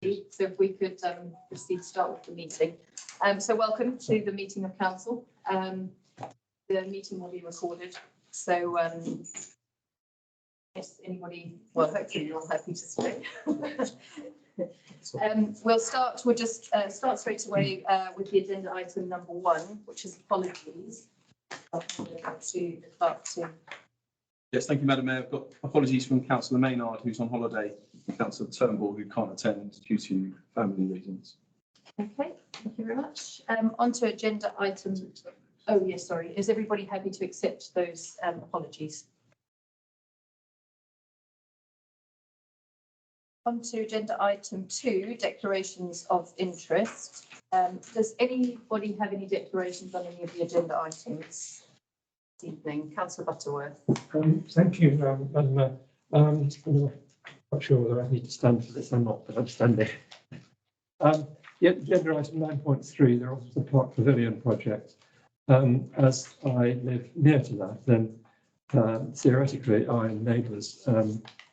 So if we could proceed to start with the meeting. So welcome to the meeting of council. The meeting will be recorded. So yes, anybody, well, hopefully you're all happy to stay. We'll just start straight away with the agenda item number 1, which is apologies. I'll hand over to the clerk to. Yes, thank you, Madam Mayor. I've got apologies from Councillor Maynard, who's on holiday, and Councillor Turnbull, who can't attend due to family reasons. Okay, thank you very much. On to agenda item. Oh, yes, sorry. Is everybody happy to accept those apologies? On to agenda item 2, declarations of interest. Does anybody have any declarations on any of the agenda items this evening? Councillor Butterworth. Thank you, Madam Mayor. I'm not sure whether I need to stand for this or not, but I'm standing. Yeah, agenda item 9.3, the Oxford Park Pavilion project. As I live near to that, then theoretically our neighbours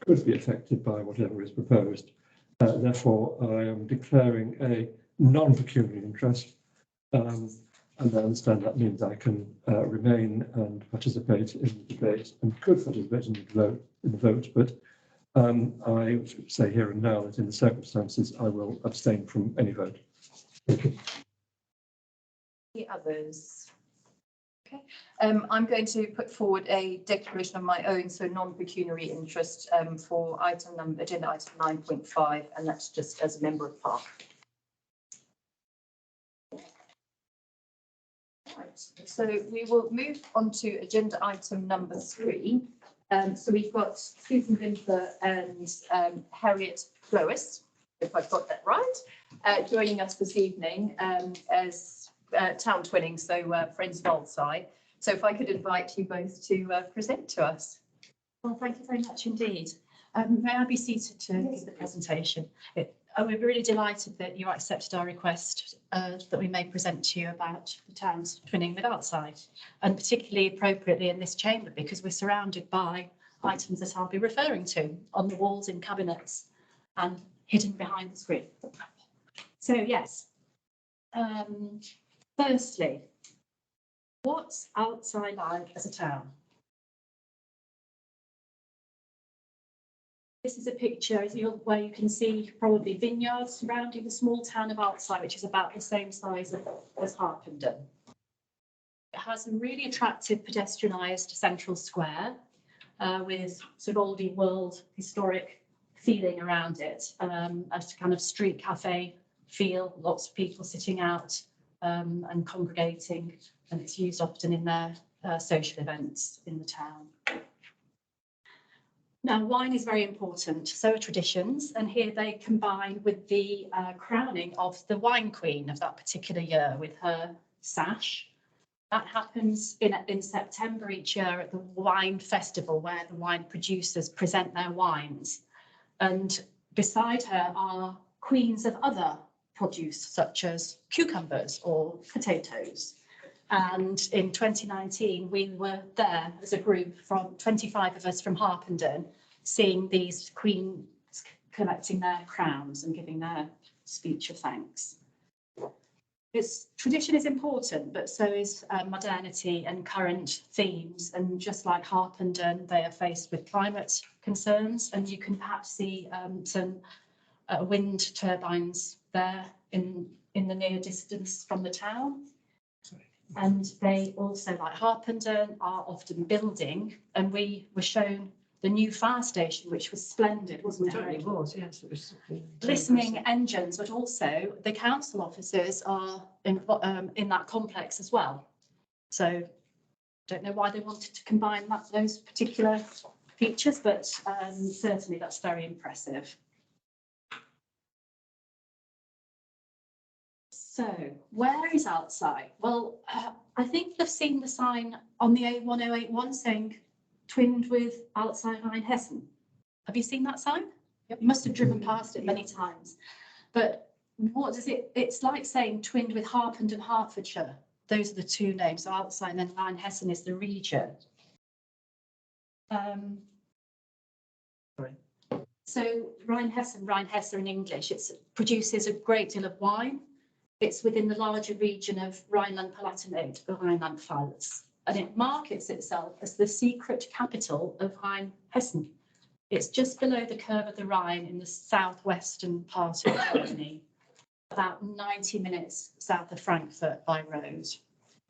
could be affected by whatever is proposed. Therefore, I am declaring a non-pecuniary interest, and I understand that means I can remain and participate in the debate and could participate in the vote, but I say here and now that in the circumstances I will abstain from any vote. Thank you. Any others? Okay, I'm going to put forward a declaration of my own, so non-pecuniary interest for agenda item 9.5, and that's just as a member of Park. Right, so we will move on to agenda item number 3. So we've got Susan Vinther and Harriet Lois, if I've got that right, joining us this evening as town twinning, so friends of Aldside. So if I could invite you both to present to us. Well, thank you very much indeed. May I be seated to give the presentation? We're really delighted that you accepted our request that we may present to you about the town's twinning with Aldside, and particularly appropriately in this chamber because we're surrounded by items that I'll be referring to on the walls in cabinets and hidden behind the screen. So yes, firstly, what's Aldside like as a town? This is a picture where you can see probably vineyards surrounding the small town of Aldside, which is about the same size as Harpenden. It has a really attractive pedestrianised central square with sort of oldie world historic feeling around it, a kind of street cafe feel, lots of people sitting out and congregating, and it's used often in their social events in the town. Now, wine is very important, so are traditions, and here they combine with the crowning of the wine queen of that particular year with her sash. That happens in September each year at the wine festival, where the wine producers present their wines. And beside her are queens of other produce, such as cucumbers or potatoes. And in 2019, we were there as a group from 25 of us from Harpenden, seeing these queens collecting their crowns and giving their speech of thanks. This tradition is important, but so is modernity and current themes. And just like Harpenden, they are faced with climate concerns, and you can perhaps see some wind turbines there in the near distance from the town. And they also, like Harpenden, are often building, and we were shown the new fire station, which was splendid, wasn't it? It was, yes. It was Listening engines, but also the council officers are in that complex as well. So don't know why they wanted to combine those particular features, but certainly that's very impressive. So where is Aldside? Well, I think they've seen the sign on the A1081 saying twinned with Aldside Rheinhessen. Have you seen that sign? Yep. You must have driven past it many times. But what does it's like saying twinned with Harpenden, Hertfordshire. Those are the two names, so Aldside, and then Rheinhessen is the region. So Rheinhessen in English, it produces a great deal of wine. It's within the larger region of Rhineland-Palatinate, or Rhineland-Pfalz, and it markets itself as the secret capital of Rheinhessen. It's just below the curve of the Rhine in the southwestern part of Germany, about 90 minutes south of Frankfurt by road.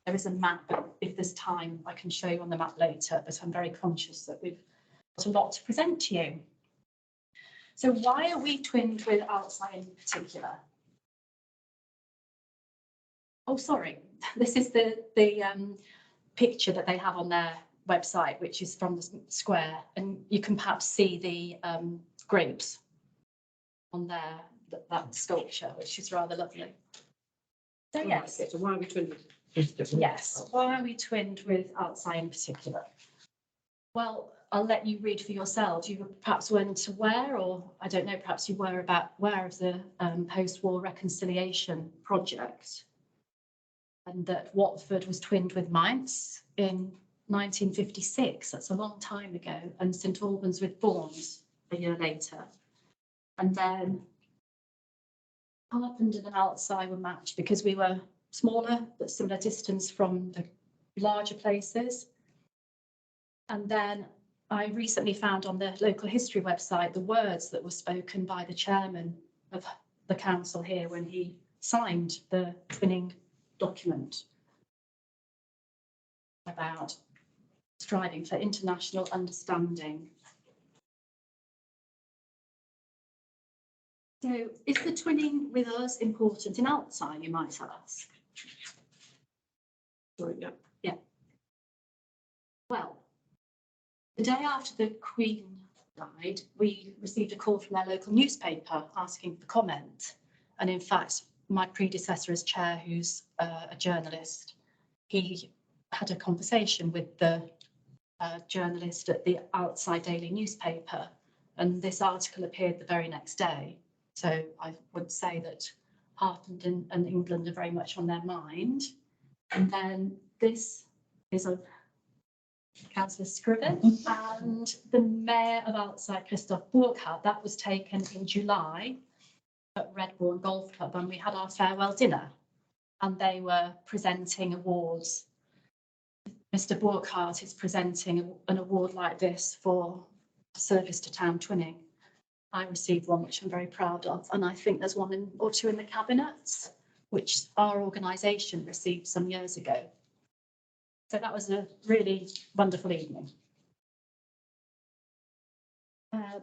There is a map, if there's time, I can show you on the map later, but I'm very conscious that we've got a lot to present to you. So why are we twinned with Alzey in particular? Oh, sorry, this is the picture that they have on their website, which is from the square, and you can perhaps see the grapes on there, that sculpture, which is rather lovely. So yes. So why are we twinned? Yes, why are we twinned with Alzey in particular? Well, I'll let you read for yourselves. You perhaps weren't aware, or I don't know, perhaps you were aware of the post-war reconciliation project, and that Watford was twinned with Mainz in 1956. That's a long time ago, and St Albans with Bournes a year later. And then Harpenden and Alzey were matched because we were smaller but similar distance from the larger places. And then I recently found on the local history website the words that were spoken by the chairman of the council here when he signed the twinning document about striving for international understanding. So is the twinning with us important in Alzey, you might ask? Sorry, yeah. Yeah. Well, the day after the Queen died, we received a call from their local newspaper asking for comment. And in fact, my predecessor as chair, who's a journalist, he had a conversation with the journalist at the Alzey Daily newspaper, and this article appeared the very next day. So I would say that Harpenden and England are very much on their mind. And then this is a Councillor Scriven and the Mayor of Alzey, Christoph Burkhardt. That was taken in July at Redbourne Golf Club, and we had our farewell dinner, and they were presenting awards. Mr. Burkhardt is presenting an award like this for service to town twinning. I received one, which I'm very proud of, and I think there's one or two in the cabinets, which our organisation received some years ago. So that was a really wonderful evening.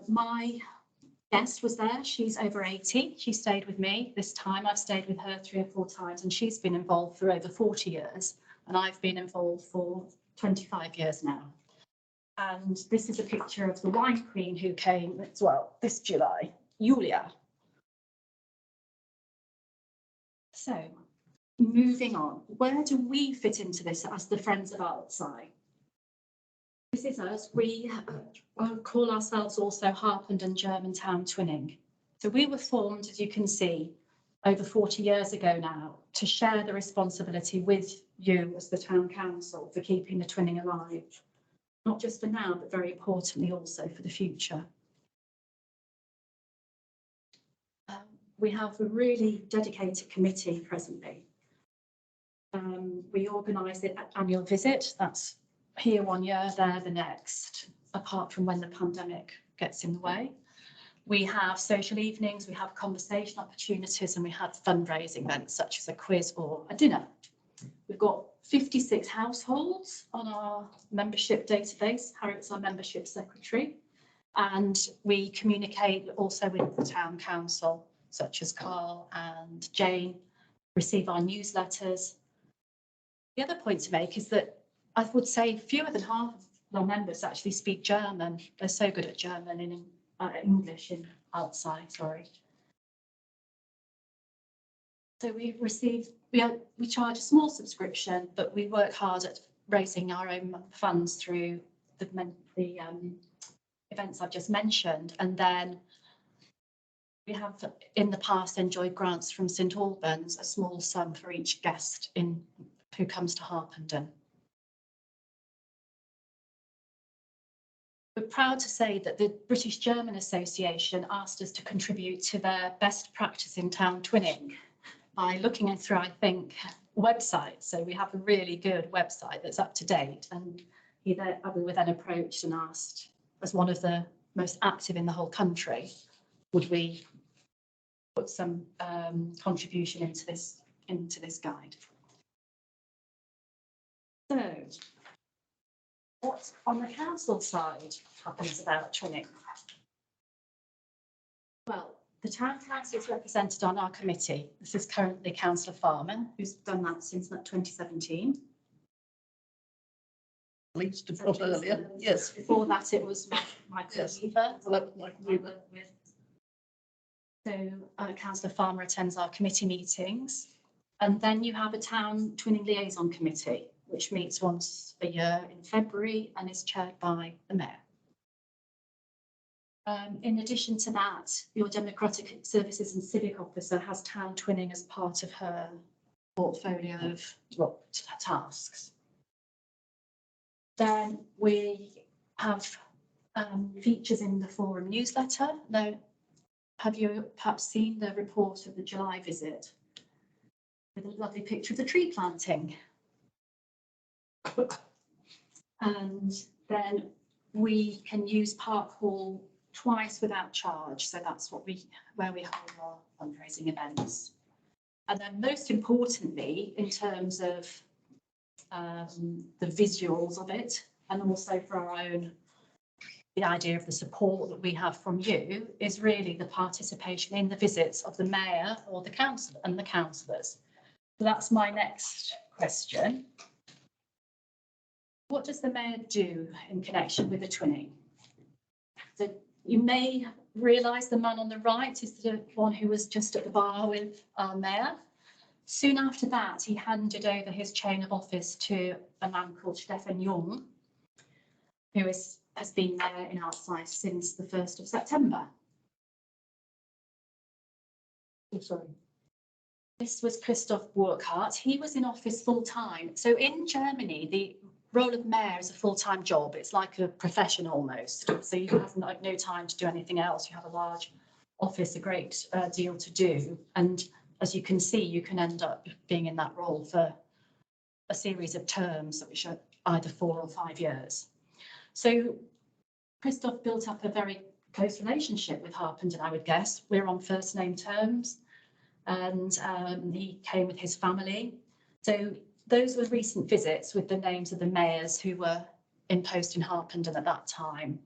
My guest was there. She's over 80. She stayed with me this time. I've stayed with her 3 or 4 times, and she's been involved for over 40 years, and I've been involved for 25 years now. And this is a picture of the wine queen who came as well this July, Julia. So, moving on, where do we fit into this as the Friends of Alzey? This is us. We call ourselves also Harpenden Germantown Twinning. So we were formed, as you can see, over 40 years ago now, to share the responsibility with you as the town council for keeping the twinning alive, not just for now, but very importantly also for the future. We have a really dedicated committee presently. We organise the annual visit. That's here 1 year, there the next, apart from when the pandemic gets in the way. We have social evenings, we have conversation opportunities, and we have fundraising events such as a quiz or a dinner. We've got 56 households on our membership database. Harriet's our membership secretary, and we communicate also with the town council, such as Carl and Jane, receive our newsletters. The other point to make is that I would say fewer than half of our members actually speak German. They're so good at German and English in Alzey, sorry. So we charge a small subscription, but we work hard at raising our own funds through the events I've just mentioned. And then we have in the past enjoyed grants from St Albans, a small sum for each guest who comes to Harpenden. we're proud to say that the British German Association asked us to contribute to their best practice in town twinning by looking through, I think, websites. So we have a really good website that's up to date. And we were then approached and asked, as one of the most active in the whole country, would we put some contribution into this guide? So, what on the council side happens about twinning? Well, the town council is represented on our committee. This is currently Councillor Farmer, who's done that since 2017. At least if not earlier, yes. Before that, it was Michael Yes. Weaver. Well, that was Michael Weaver. So Councillor Farmer attends our committee meetings. And then you have a town twinning liaison committee, which meets once a year in February and is chaired by the mayor. In addition to that, your Democratic Services and Civic Officer has town twinning as part of her portfolio of tasks. Then we have features in the forum newsletter. Now, have you perhaps seen the report of the July visit with a lovely picture of the tree planting? And then we can use Park Hall twice without charge. So that's where we hold our fundraising events. And then most importantly, in terms of the visuals of it, and also for our own, the idea of the support that we have from you is really the participation in the visits of the mayor or the council and the councillors. So that's my next question. What does the mayor do in connection with the twinning? So you may realise the man on the right is the one who was just at the bar with our mayor. Soon after that, he handed over his chain of office to a man called Stefan Jung, who has been there in Altside since the 1st of September. Oh, sorry. This was Christoph Burkhardt. He was in office full time. So in Germany, the role of mayor is a full-time job. It's like a profession almost. So you have no time to do anything else. You have a large office, a great deal to do. And as you can see, you can end up being in that role for a series of terms, which are either 4 or 5 years. So Christoph built up a very close relationship with Harpenden, I would guess. We're on first name terms, and he came with his family. So those were recent visits with the names of the mayors who were in post in Harpenden at that time.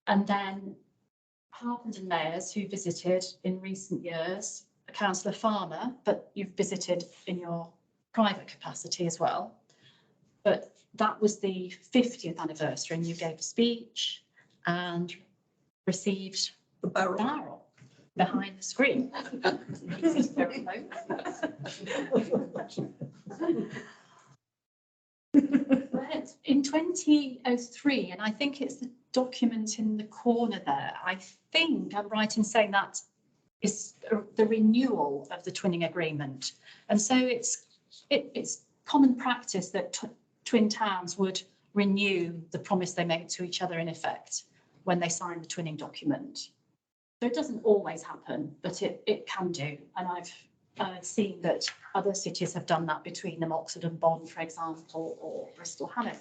And then Harpenden mayors who visited in recent years, Councillor Farmer, but you've visited in your private capacity as well. But that was the 50th anniversary and you gave a speech and received The barrel. barrel behind the screen. Very low. But in 2003, and I think it's the document in the corner there, I think I'm right in saying that is the renewal of the twinning agreement. And so it's common practice that twin towns would renew the promise they made to each other in effect when they sign the twinning document. So it doesn't always happen, but it can do. And I've seen that other cities have done that between them, Oxford and Bonn, for example, or Bristol, Hanover.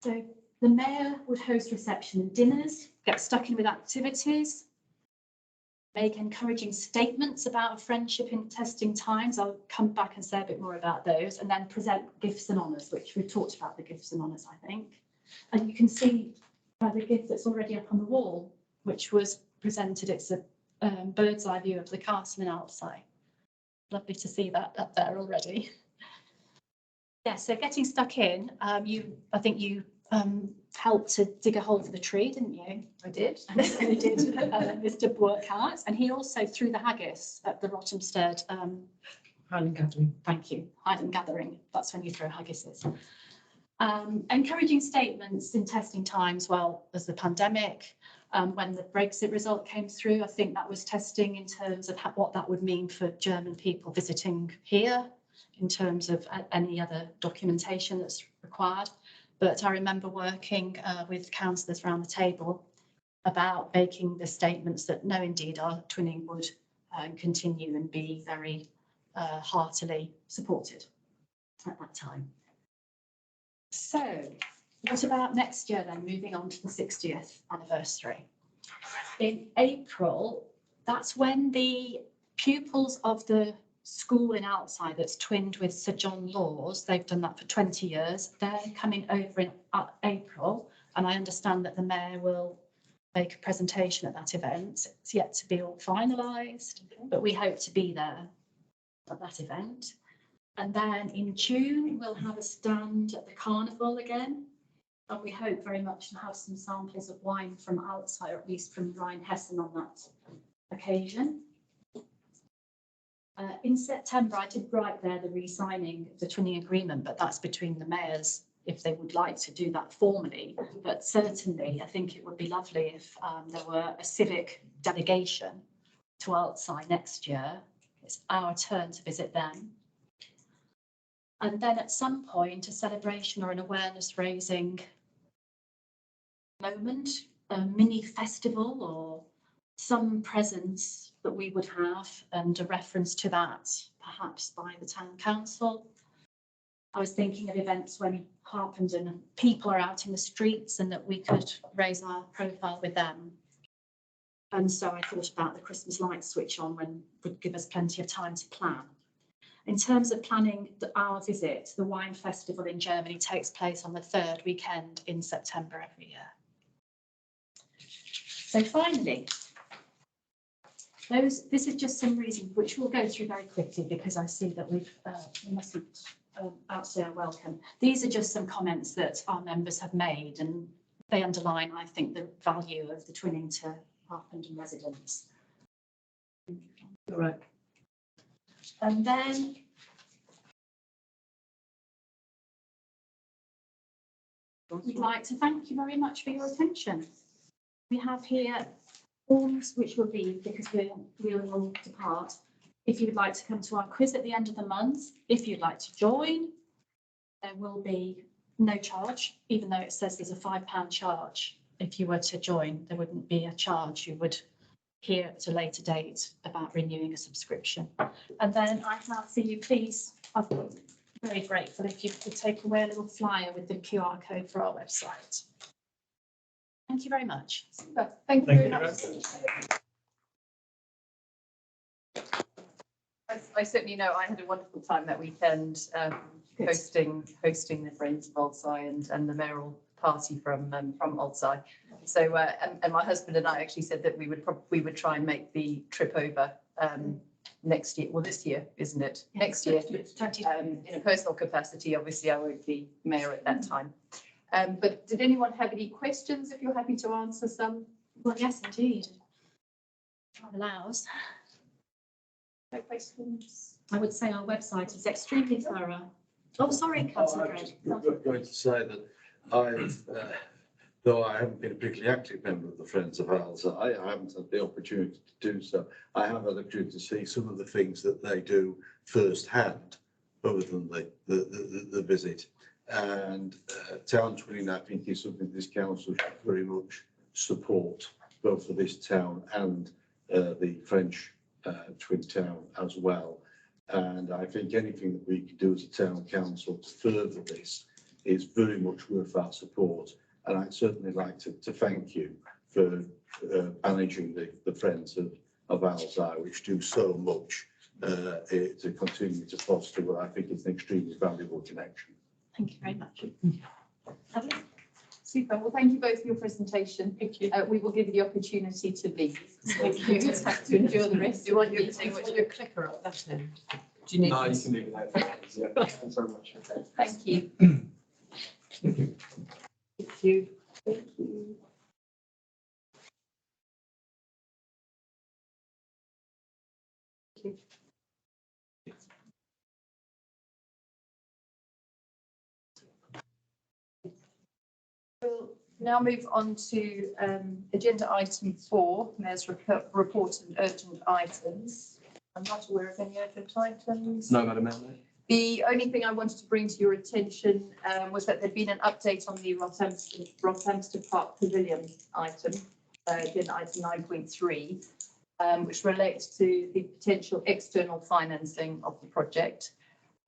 So the mayor would host reception and dinners, get stuck in with activities, make encouraging statements about friendship in testing times. I'll come back and say a bit more about those, and then present gifts and honours, which we've talked about the gifts and honours, I think. And you can see the gift that's already up on the wall, which was presented. It's a bird's eye view of the castle in Altside. Lovely to see that up there already. Yeah, so getting stuck in, I think you helped to dig a hole for the tree, didn't you? I did. And so you did, Mr. Burkhardt, and he also threw the haggis at the Rothamsted. Highland Gathering. Thank you, Highland Gathering. That's when you throw haggises. Encouraging statements in testing times, well, as the pandemic, when the Brexit result came through, I think that was testing in terms of what that would mean for German people visiting here, in terms of any other documentation that's required. But I remember working with councillors around the table about making the statements that no, indeed, our twinning would continue and be very heartily supported at that time. So what about next year then, moving on to the 60th anniversary? In April, that's when the pupils of the school in Alzey that's twinned with Sir John Laws, they've done that for 20 years, they're coming over in April, and I understand that the mayor will make a presentation at that event. It's yet to be all finalised, but we hope to be there at that event. And then in June, we'll have a stand at the carnival again. And we hope very much to have some samples of wine from Alzey, or at least from Rheinhessen on that occasion. In September, I did write there the re-signing of the twinning agreement, but that's between the mayors if they would like to do that formally. But certainly, I think it would be lovely if there were a civic delegation to Alzey next year. It's our turn to visit them. And then at some point, a celebration or an awareness raising moment, a mini festival or some presence that we would have, and a reference to that, perhaps by the town council. I was thinking of events when Harpenden people are out in the streets and that we could raise our profile with them. And so I thought about the Christmas lights switch on when would give us plenty of time to plan. In terms of planning our visit, the wine festival in Germany takes place on the 3rd weekend in September every year. So finally, this is just some reasons which we'll go through very quickly because I see that we mustn't outstay our welcome. These are just some comments that our members have made, and they underline, I think, the value of the twinning to Harpenden residents. All right. And then we'd like to thank you very much for your attention. We have here forms which will be, because we'll all depart. If you would like to come to our quiz at the end of the month, if you'd like to join, there will be no charge, even though it says there's a £5 charge. If you were to join, there wouldn't be a charge. You would hear at a later date about renewing a subscription. And then I have for you, please, I'd be very grateful if you could take away a little flyer with the QR code for our website. Thank you very much. Super. Thank you very much. I certainly know I had a wonderful time that weekend, hosting the Friends of Alzey and the mayoral party from Alzey. So and my husband and I actually said that we would try and make the trip over next year. Well, this year, isn't it? Yeah. Next year, in a personal capacity. Obviously, I won't be mayor at that time. But did anyone have any questions? If you're happy to answer some. Well, yes, indeed. Time allows. No questions. I would say our website is extremely thorough. Oh, sorry, Councillor Gregg. I'm just going to say that I've, though I haven't been a particularly active member of the Friends of Alzey, I haven't had the opportunity to do so. I have had the opportunity to see some of the things that they do firsthand, other than the visit. And town twinning, I think, is something this council should very much support, both for this town and the French twin town as well. And I think anything that we can do as a town council to further this is very much worth our support. And I'd certainly like to thank you for managing the Friends of Alzey, which do so much to continue to foster what I think is an extremely valuable connection. Thank you very much. Lovely. Super. Well, thank you both for your presentation. Thank you. We will give you the opportunity to leave. Thank you. You have to endure the rest. Do you want your clicker up that end? Do you need? No, you this? can leave it there. Yeah, thanks very much. Thank you. Thank you. Thank you. We'll now move on to agenda item 4, Mayor's report and urgent items. I'm not aware of any urgent items. No, Madam Mayor. The only thing I wanted to bring to your attention was that there'd been an update on the Rothamsted Park Pavilion item, agenda item 9.3, which relates to the potential external financing of the project.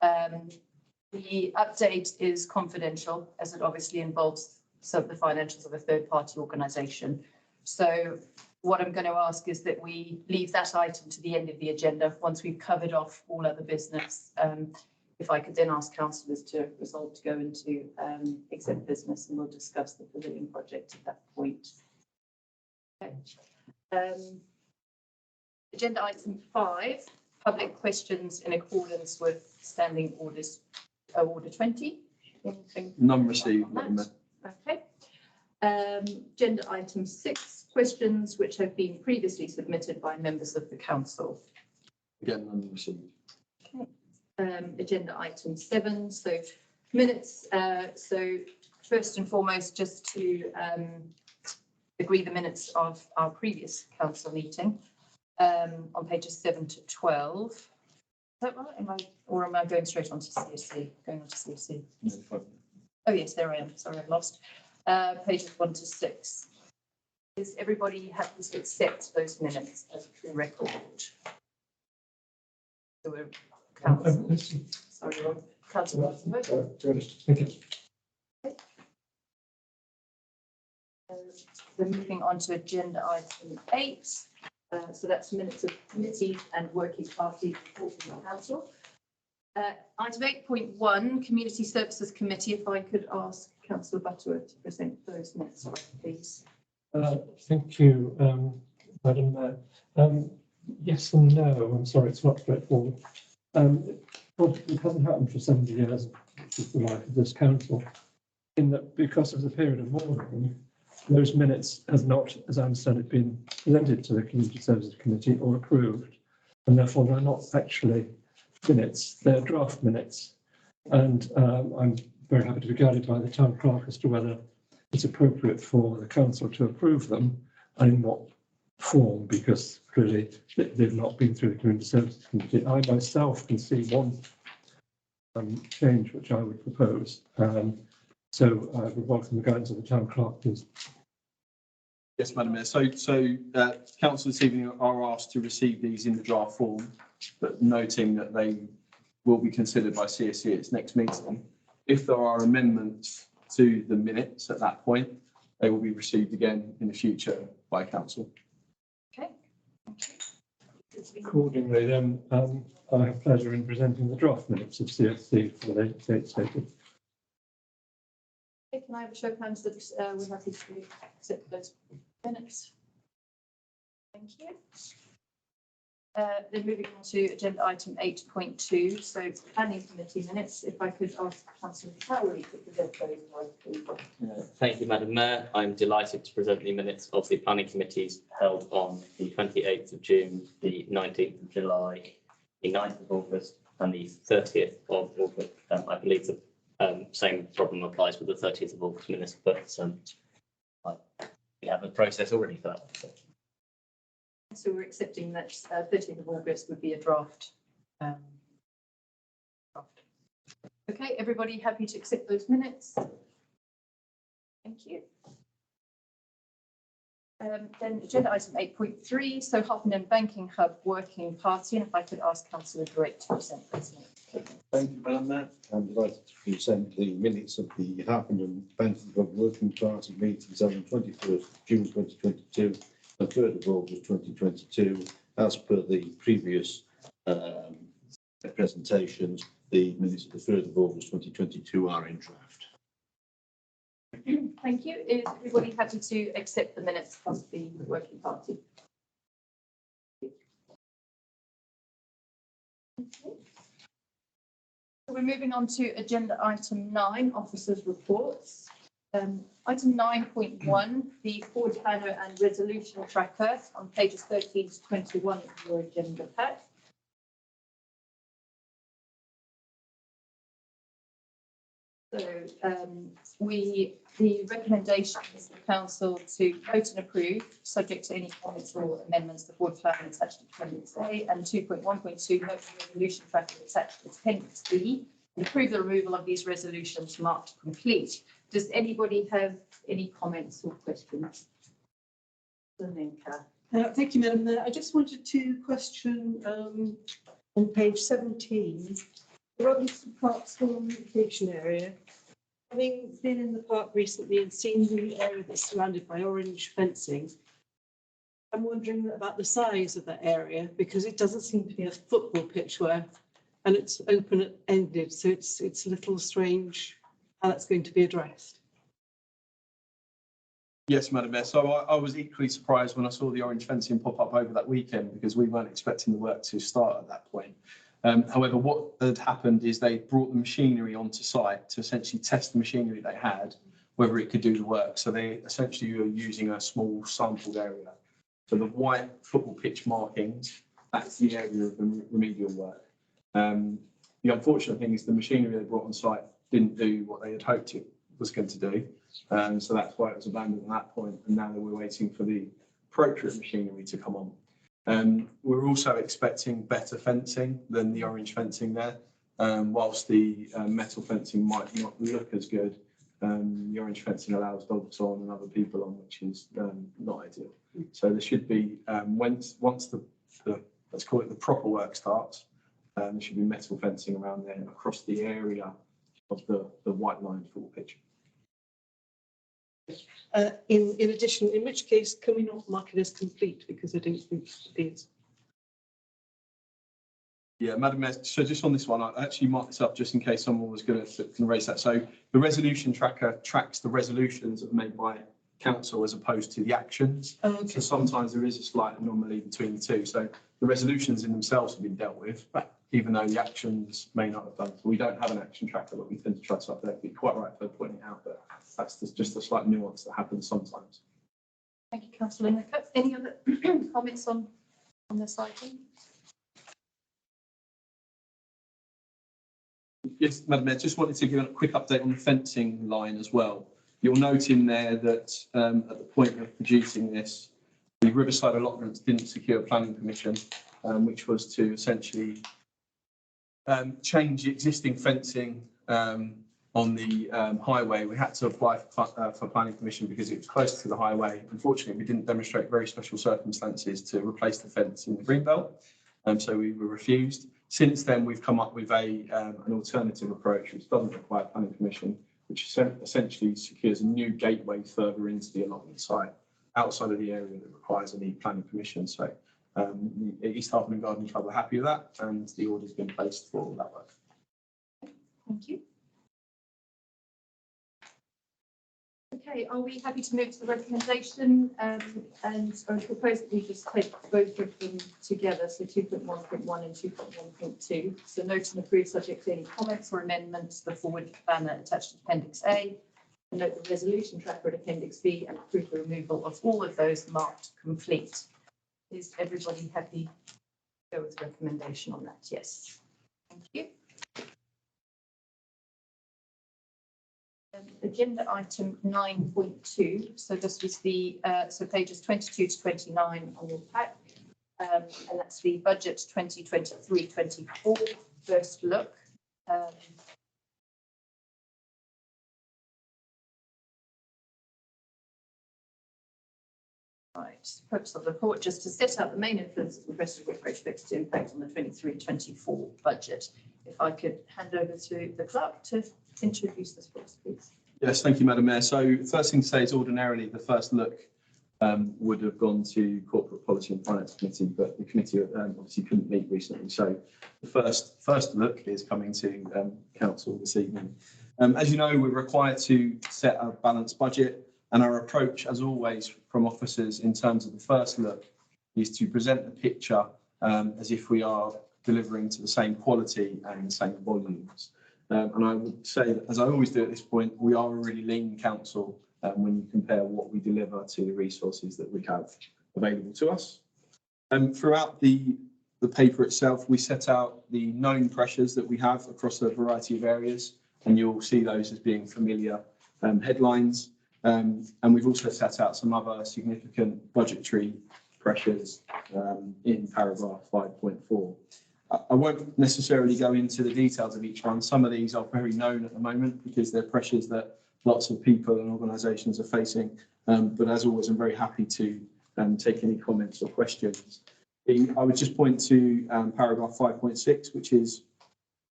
The update is confidential, as it obviously involves some of the financials of a third-party organisation. So what I'm going to ask is that we leave that item to the end of the agenda once we've covered off all other business. If I could then ask councillors to resolve to go into exempt business, and we'll discuss the pavilion project at that point. Okay. Agenda item 5, public questions in accordance with standing orders, order 20. Anything None received, on Madam Mayor. that? Okay. Agenda item 6, questions which have been previously submitted by members of the council. Again, none received. Agenda item 7, so minutes. So first and foremost, just to agree the minutes of our previous council meeting on pages 7 to 12. Is that right? Am I going straight on to CSC? Going on to CSC. No, fine. Oh yes, there I am. Sorry, I've lost. Pages 1 to 6. Is everybody happy to accept those minutes as a true record? So we're sorry, councillor. Thank you. We're moving on to agenda item 8. So that's minutes of committees and working party reports from the council. Item 8.1, Community Services Committee. If I could ask Councillor Butterworth to present those minutes, please. Thank you, Madam Mayor. Yes and no. I'm sorry, it's not straightforward. Well, it hasn't happened for 70 years, which is the life of this council, in that because of the period of mourning, those minutes has not, as I understand it, been presented to the Community Services Committee or approved, and therefore they're not actually minutes, they're draft minutes. And I'm very happy to be guided by the town clerk as to whether it's appropriate for the council to approve them and in what form, because clearly they've not been through the Community Services Committee. I myself can see one change which I would propose. So I would welcome the guidance of the town clerk, please. Yes, Madam Mayor. So council this evening are asked to receive these in the draft form, but noting that they will be considered by CSC at its next meeting. If there are amendments to the minutes at that point, they will be received again in the future by council. Okay. Accordingly, then, I have pleasure in presenting the draft minutes of CSC for the date stated. Okay, can I have a show of hands that we're happy to accept those minutes? Thank you. Then moving on to agenda item 8.2, so planning committee minutes. If I could ask Councillor Towery to present those, please. Thank you, Madam Mayor. I'm delighted to present the minutes of the planning committees held on the 28th of June, the 19th of July, the 9th of August, and the 30th of August. I believe the same problem applies with the 30th of August minutes, but we have a process already for that. So we're accepting that 13th of August would be a draft. Okay, everybody happy to accept those minutes? Thank you. Then agenda item 8.3, so Harpenden Banking Hub Working Party, and if I could ask Councillor Drake to present those minutes. Thank you, Madam Mayor. I'm delighted to present the minutes of the Harpenden Banking Hub Working Party meetings on the 21st of June 2022 and 3rd of August 2022. As per the previous presentations, the minutes of the 3rd of August 2022 are in draft. Thank you. Is everybody happy to accept the minutes of the working party? Okay. So we're moving on to agenda item 9, officers' reports. Item 9.1, the forward planner and resolution tracker on pages 13 to 21 of your agenda pack. So the recommendation is the council to vote and approve, subject to any comments or amendments, the board plan attached to Appendix A, and 2.1.2, note the resolution tracker attached to Appendix B, and approve the removal of these resolutions marked complete. Does anybody have any comments or questions? Linka. Thank you, Madam Mayor. I just wanted to question on page 17, the Robinson Park School Communication Area. Having been in the park recently and seen the area that's surrounded by orange fencing, I'm wondering about the size of that area because it doesn't seem to be a football pitch where, and it's open-ended, so it's a little strange how that's going to be addressed. Yes, Madam Mayor. So I was equally surprised when I saw the orange fencing pop up over that weekend because we weren't expecting the work to start at that point. However, what had happened is they brought the machinery onto site to essentially test the machinery they had, whether it could do the work. So they essentially were using a small sampled area. So the white football pitch markings, that's the area of the remedial work. The unfortunate thing is the machinery they brought on site didn't do what they had hoped it was going to do. So that's why it was abandoned at that point. And now that we're waiting for the appropriate machinery to come on. We're also expecting better fencing than the orange fencing there. Whilst the metal fencing might not look as good, the orange fencing allows dogs on and other people on, which is not ideal. So there should be, once the let's call it the proper work starts, there should be metal fencing around there across the area of the white line football pitch. In addition, in which case can we not mark it as complete because I don't think it is. Yeah, Madam Mayor, so just on this one, I actually marked this up just in case someone was going to raise that. So the resolution tracker tracks the resolutions that are made by council as opposed to the actions. Okay. So sometimes there is a slight anomaly between the two. So the resolutions in themselves have been dealt with, Right. Even though the actions may not have done. So we don't have an action tracker, but we tend to try to update. You're quite right for pointing out that that's just a slight nuance that happens sometimes. Thank you, Councillor Linka. Any other comments on this item? Yes, Madam Mayor, just wanted to give a quick update on the fencing line as well. You'll note in there that at the point of producing this, the Riverside allotments didn't secure planning permission, which was to essentially change the existing fencing on the highway. We had to apply for planning permission because it was close to the highway. Unfortunately, we didn't demonstrate very special circumstances to replace the fence in the greenbelt, so we were refused. Since then, we've come up with an alternative approach which doesn't require planning permission, which essentially secures a new gateway further into the allotment site outside of the area that requires any planning permission. So East Harpen and Garden Club are happy with that, and the order's been placed for all that work. Thank you. Okay, are we happy to move to the recommendation and I propose that we just take both of them together, so 2.1.1 and 2.1.2. So note and approve subject to any comments or amendments, the forward banner attached to Appendix A. And note the resolution tracker at Appendix B and approve the removal of all of those marked complete. Is everybody happy to go with recommendation on that? Yes. Thank you. Agenda item 9.2. So this was the so pages 22 to 29 on your pack, and that's the budget 2023-24 first look. Right, purpose of the report just to set out the main influence of the Bristol Corporation expected impact on the 23-24 budget. If I could hand over to the clerk to introduce this for us, please. Yes, thank you, Madam Mayor. So first thing to say is ordinarily the first look would have gone to Corporate Policy and Finance Committee, but the committee obviously couldn't meet recently. So the first look is coming to council this evening. As you know, we're required to set a balanced budget, and our approach, as always, from officers in terms of the first look is to present the picture as if we are delivering to the same quality and the same volumes. And I would say that, as I always do at this point, we are a really lean council when you compare what we deliver to the resources that we have available to us. Throughout the paper itself, we set out the known pressures that we have across a variety of areas, and you'll see those as being familiar headlines. And we've also set out some other significant budgetary pressures in paragraph 5.4. I won't necessarily go into the details of each one. Some of these are very known at the moment because they're pressures that lots of people and organisations are facing. But as always, I'm very happy to take any comments or questions. I would just point to paragraph 5.6, which is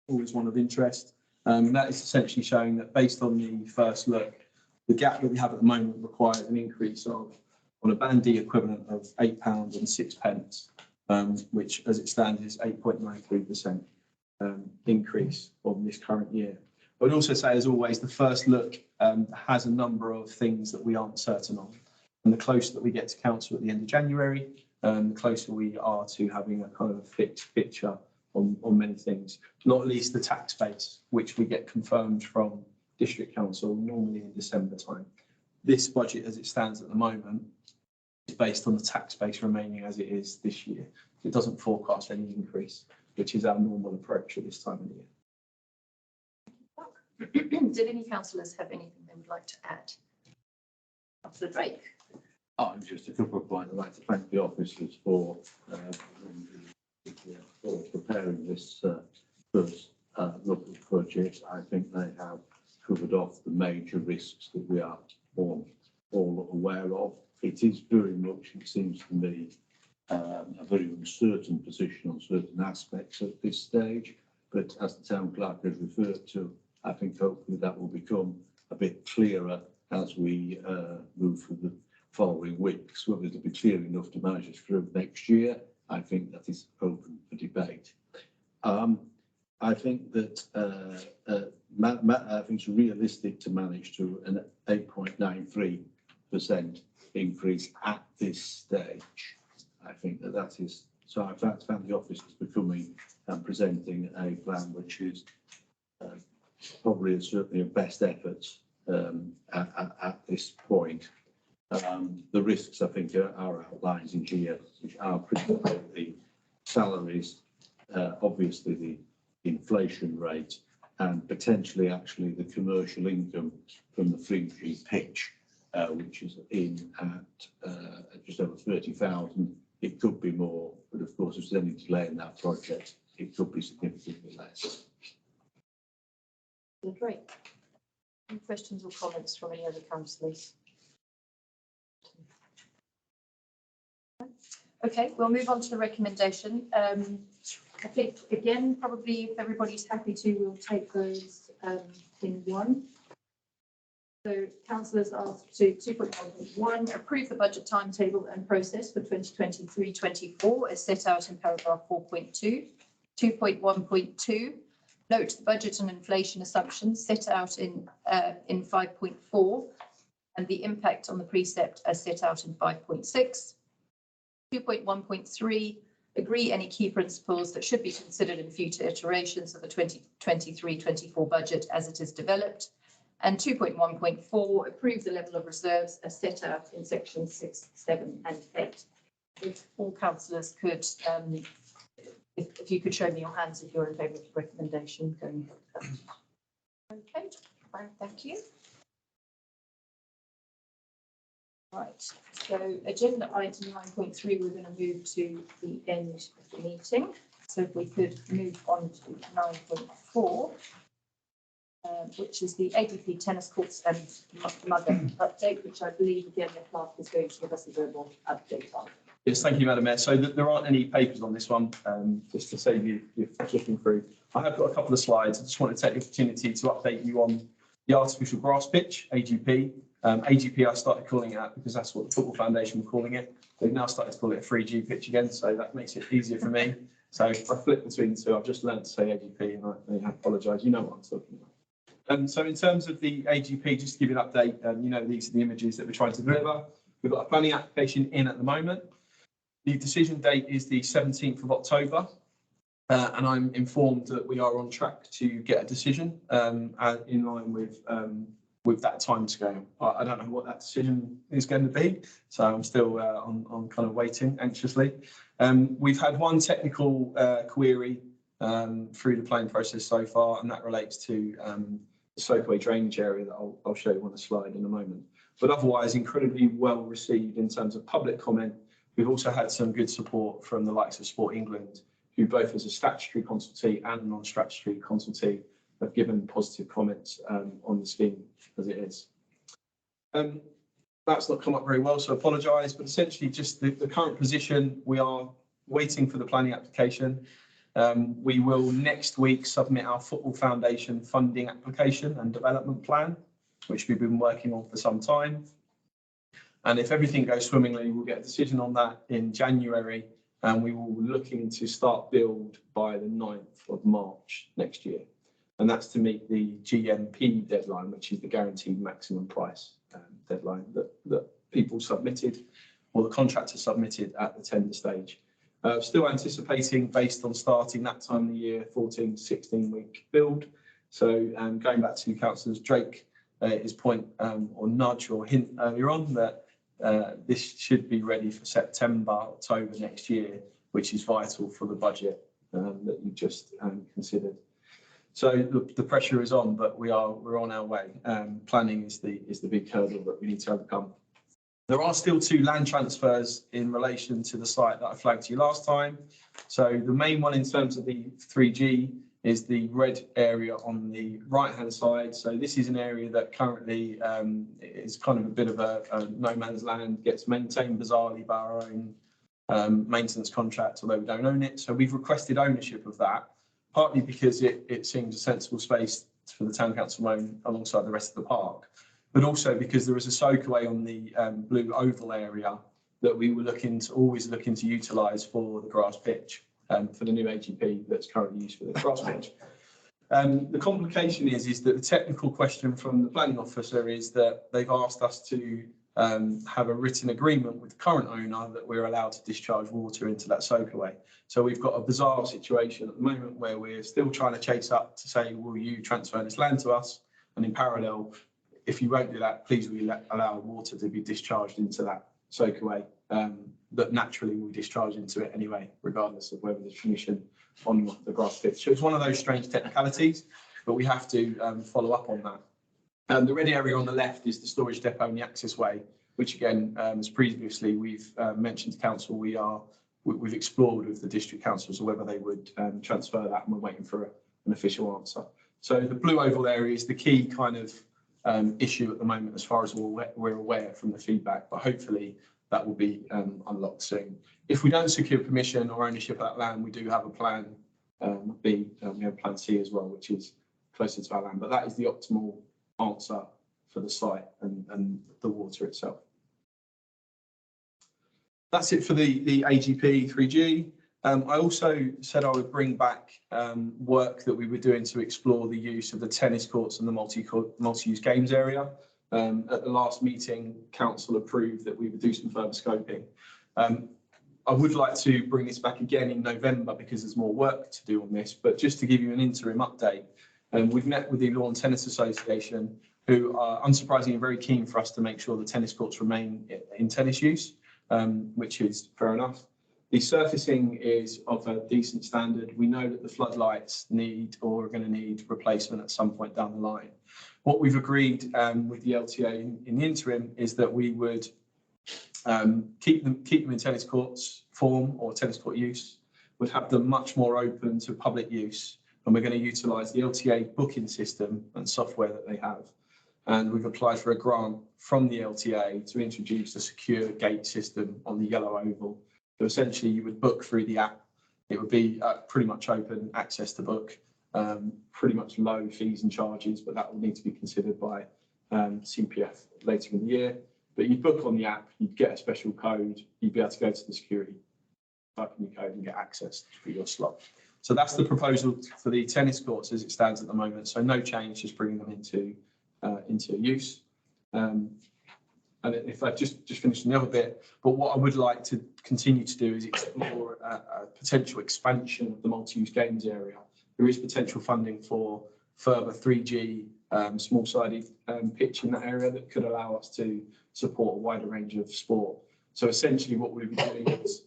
always one of interest. That is essentially showing that based on the first look, the gap that we have at the moment requires an increase of, on a Band D equivalent of £8.06, which as it stands is 8.93% increase on this current year. I would also say, as always, the first look has a number of things that we aren't certain on. And the closer that we get to council at the end of January, the closer we are to having a kind of a fixed picture on many things, not least the tax base, which we get confirmed from District Council normally in December time. This budget, as it stands at the moment, is based on the tax base remaining as it is this year. It doesn't forecast any increase, which is our normal approach at this time of the year. Did any councillors have anything they would like to add? Councillor Drake. Just a couple of points. I'd like to thank the officers for preparing this first look at the budget. I think they have covered off the major risks that we are all aware of. It is very much, it seems to me, a very uncertain position on certain aspects at this stage. But as the town clerk has referred to, I think hopefully that will become a bit clearer as we move through the following weeks. Whether it'll be clear enough to manage us through next year, I think that is open for debate. I think that I think it's realistic to manage to an 8.93% increase at this stage. I think that is, so I've found the officers becoming and presenting a plan which is probably certainly a best efforts at this point. The risks, I think, are outlined in here, which are principally the salaries, obviously the inflation rate, and potentially actually the commercial income from the 3G pitch, which is in at just over 30,000. It could be more, but of course, if there's any delay in that project, it could be significantly less. Great. Any questions or comments from any other councillors? Okay, we'll move on to the recommendation. I think, again, probably if everybody's happy to, we'll take those in one. So councillors asked to 2.1.1, approve the budget timetable and process for 2023-24 as set out in paragraph 4.2. 2.1.2, note the budget and inflation assumptions set out in 5.4 and the impact on the precept as set out in 5.6. 2.1.3, agree any key principles that should be considered in future iterations of the 2023-24 budget as it is developed. And 2.1.4, approve the level of reserves as set out in sections 6, 7 and 8. If all councillors could, if you could show me your hands if you're in favour of the recommendation going ahead. Okay, thank you. Right, so agenda item 9.3, we're going to move to the end of the meeting. So if we could move on to 9.4, which is the ADP tennis courts and mugger update, which I believe again the clerk is going to give us a verbal update on. Yes, thank you, Madam Mayor. So there aren't any papers on this one, just to save you flicking through. I have got a couple of slides. I just want to take the opportunity to update you on the artificial grass pitch, AGP. AGP I started calling it that because that's what the Football Foundation were calling it. They've now started to call it a 3G pitch again, so that makes it easier for me. So if I flip between the two, I've just learned to say AGP and I apologise. You know what I'm talking about. So in terms of the AGP, just to give you an update, you know, these are the images that we're trying to deliver. We've got a planning application in at the moment. The decision date is the 17th of October, and I'm informed that we are on track to get a decision in line with that timescale. I don't know what that decision is going to be, so I'm still on kind of waiting anxiously. We've had one technical query through the planning process so far, and that relates to soakaway drainage area that I'll show you on the slide in a moment. But otherwise, incredibly well received in terms of public comment. We've also had some good support from the likes of Sport England, who both as a statutory consultee and a non-statutory consultee have given positive comments on the scheme as it is. That's not come up very well, so apologise, but essentially just the current position, we are waiting for the planning application. We will next week submit our Football Foundation funding application and development plan, which we've been working on for some time. And if everything goes swimmingly, we'll get a decision on that in January, and we will be looking to start build by the 9th of March next year. And that's to meet the GMP deadline, which is the guaranteed maximum price deadline that people submitted, or the contractor submitted at the tender stage. Still anticipating, based on starting that time of the year, 14 to 16 week build. So going back to Councillor Drake, his point or nudge or hint earlier on that this should be ready for September, October next year, which is vital for the budget that you just considered. So the pressure is on, but we're on our way. Planning is the big hurdle that we need to overcome. There are still 2 land transfers in relation to the site that I flagged to you last time. So the main one in terms of the 3G is the red area on the right-hand side. So this is an area that currently is kind of a bit of a no man's land, gets maintained bizarrely by our own maintenance contract, although we don't own it. So we've requested ownership of that, partly because it seems a sensible space for the town council to own alongside the rest of the park, but also because there is a soakaway on the blue oval area that we were always looking to utilise for the grass pitch, for the new AGP that's currently used for the grass pitch. The complication is that the technical question from the planning officer is that they've asked us to have a written agreement with the current owner that we're allowed to discharge water into that soakaway. So we've got a bizarre situation at the moment where we're still trying to chase up to say, will you transfer this land to us? And in parallel, if you won't do that, please will you allow water to be discharged into that soakaway that naturally will discharge into it anyway, regardless of whether there's permission on the grass pitch. So it's one of those strange technicalities, but we have to follow up on that. The red area on the left is the storage depot and the access way, which again, as previously we've mentioned to council, we've explored with the district councils whether they would transfer that, and we're waiting for an official answer. So the blue oval area is the key kind of issue at the moment, as far as we're aware from the feedback, but hopefully that will be unlocked soon. If we don't secure permission or ownership of that land, we do have a plan B, we have plan C as well, which is closer to our land, but that is the optimal answer for the site and the water itself. That's it for the AGP 3G. I also said I would bring back work that we were doing to explore the use of the tennis courts and the multi-use games area. At the last meeting, council approved that we would do some further scoping. I would like to bring this back again in November because there's more work to do on this, but just to give you an interim update, we've met with the Lawn Tennis Association, who are unsurprisingly very keen for us to make sure the tennis courts remain in tennis use, which is fair enough. The surfacing is of a decent standard. We know that the floodlights need or are going to need replacement at some point down the line. What we've agreed with the LTA in the interim is that we would keep them in tennis courts form or tennis court use, would have them much more open to public use, and we're going to utilise the LTA booking system and software that they have. And we've applied for a grant from the LTA to introduce a secure gate system on the yellow oval. So essentially you would book through the app. It would be pretty much open access to book, pretty much low fees and charges, but that will need to be considered by CPF later in the year. But you'd book on the app, you'd get a special code, you'd be able to go to the security, type in your code and get access for your slot. So that's the proposal for the tennis courts as it stands at the moment. So no change, just bringing them into use. And if I just finish the other bit, but what I would like to continue to do is explore a potential expansion of the multi-use games area. There is potential funding for further 3G small-sided pitch in that area that could allow us to support a wider range of sport. So essentially what we'll be doing is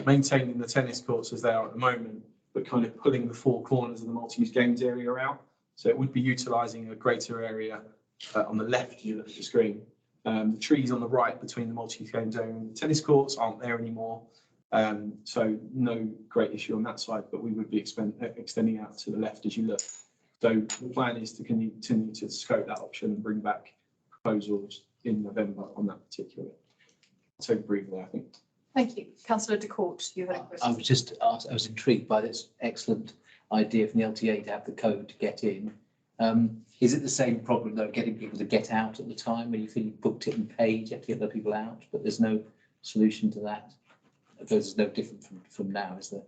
maintaining the tennis courts as they are at the moment, but kind of pulling the four corners of the multi-use games area out. So it would be utilising a greater area on the left of the screen. The trees on the right between the multi-game zone and the tennis courts aren't there anymore. So no great issue on that side, but we would be extending out to the left as you look. So the plan is to continue to scope that option and bring back proposals in November on that particular. So briefly, I think. Thank you. Councillor de Court, you had a I question. was just asked, I was intrigued by this excellent idea from the LTA to have the code to get in. Is it the same problem though, getting people to get out at the time when you feel you've booked it and paid, you have to get the people out, but there's no solution to that? I suppose there's no different from now, is there?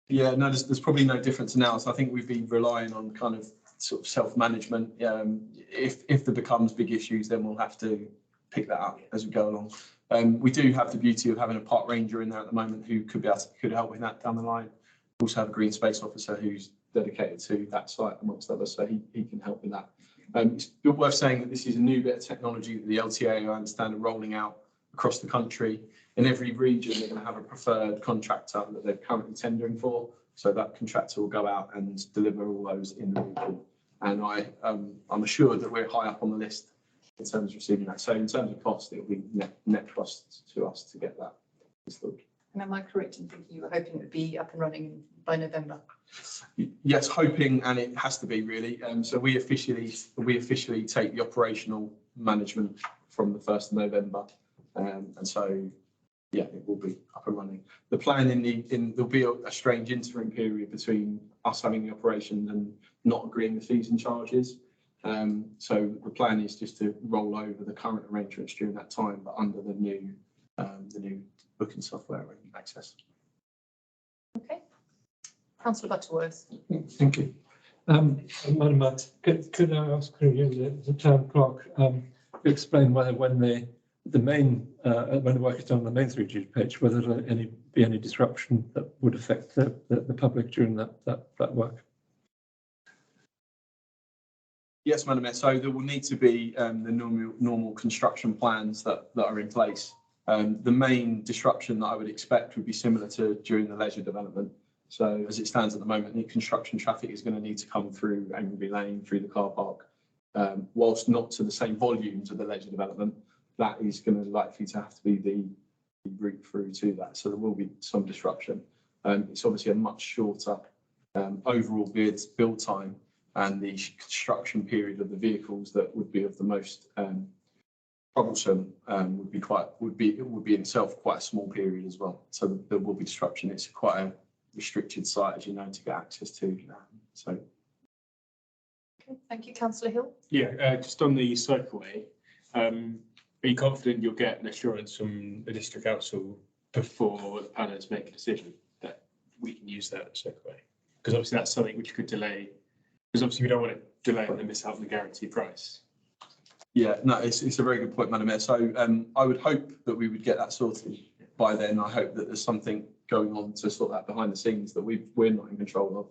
Yeah, no, there's probably no difference now. So I think we've been relying on kind of sort of self-management. If there becomes big issues, then we'll have to pick that up as we go along. We do have the beauty of having a park ranger in there at the moment who could help with that down the line. We also have a green space officer who's dedicated to that site amongst others, so he can help with that. It's worth saying that this is a new bit of technology that the LTA, I understand, are rolling out across the country. In every region, they're going to have a preferred contractor that they're currently tendering for. So that contractor will go out and deliver all those in the region. And I'm assured that we're high up on the list in terms of receiving that. So in terms of cost, it'll be net cost to us to get that installed. And am I correct in thinking you were hoping it would be up and running by November? Yes, hoping, and it has to be really. So we officially take the operational management from the 1st of November. And so, yeah, it will be up and running. The plan there'll be a strange interim period between us having the operation and not agreeing the fees and charges. So the plan is just to roll over the current arrangements during that time, but under the new booking software and access. Okay. Councillor Butterworth. Thank you. Madam Mayor, could I ask you, the town clerk, to explain whether when the work is done on the main 3G page, whether there be any disruption that would affect the public during that work? Yes, Madam Mayor. So there will need to be the normal construction plans that are in place. The main disruption that I would expect would be similar to during the leisure development. So as it stands at the moment, the construction traffic is going to need to come through Angry Lane, through the car park, whilst not to the same volumes of the leisure development. That is going to likely to have to be the route through to that. So there will be some disruption. It's obviously a much shorter overall build time, and the construction period of the vehicles that would be of the most troublesome would be in itself quite a small period as well. So there will be disruption. It's quite a restricted site, as you know, to get access to. So. Okay, thank you, Councillor Hill. Yeah, just on the cycleway, are you confident you'll get an assurance from the district council before the planners make a decision that we can use that cycleway? Because obviously that's something which could delay, because obviously we don't want to delay and then miss out on the guaranteed price. Yeah, no, it's a very good point, Madam Mayor. So I would hope that we would get that sorted by then. I hope that there's something going on to sort that behind the scenes that we're not in control of.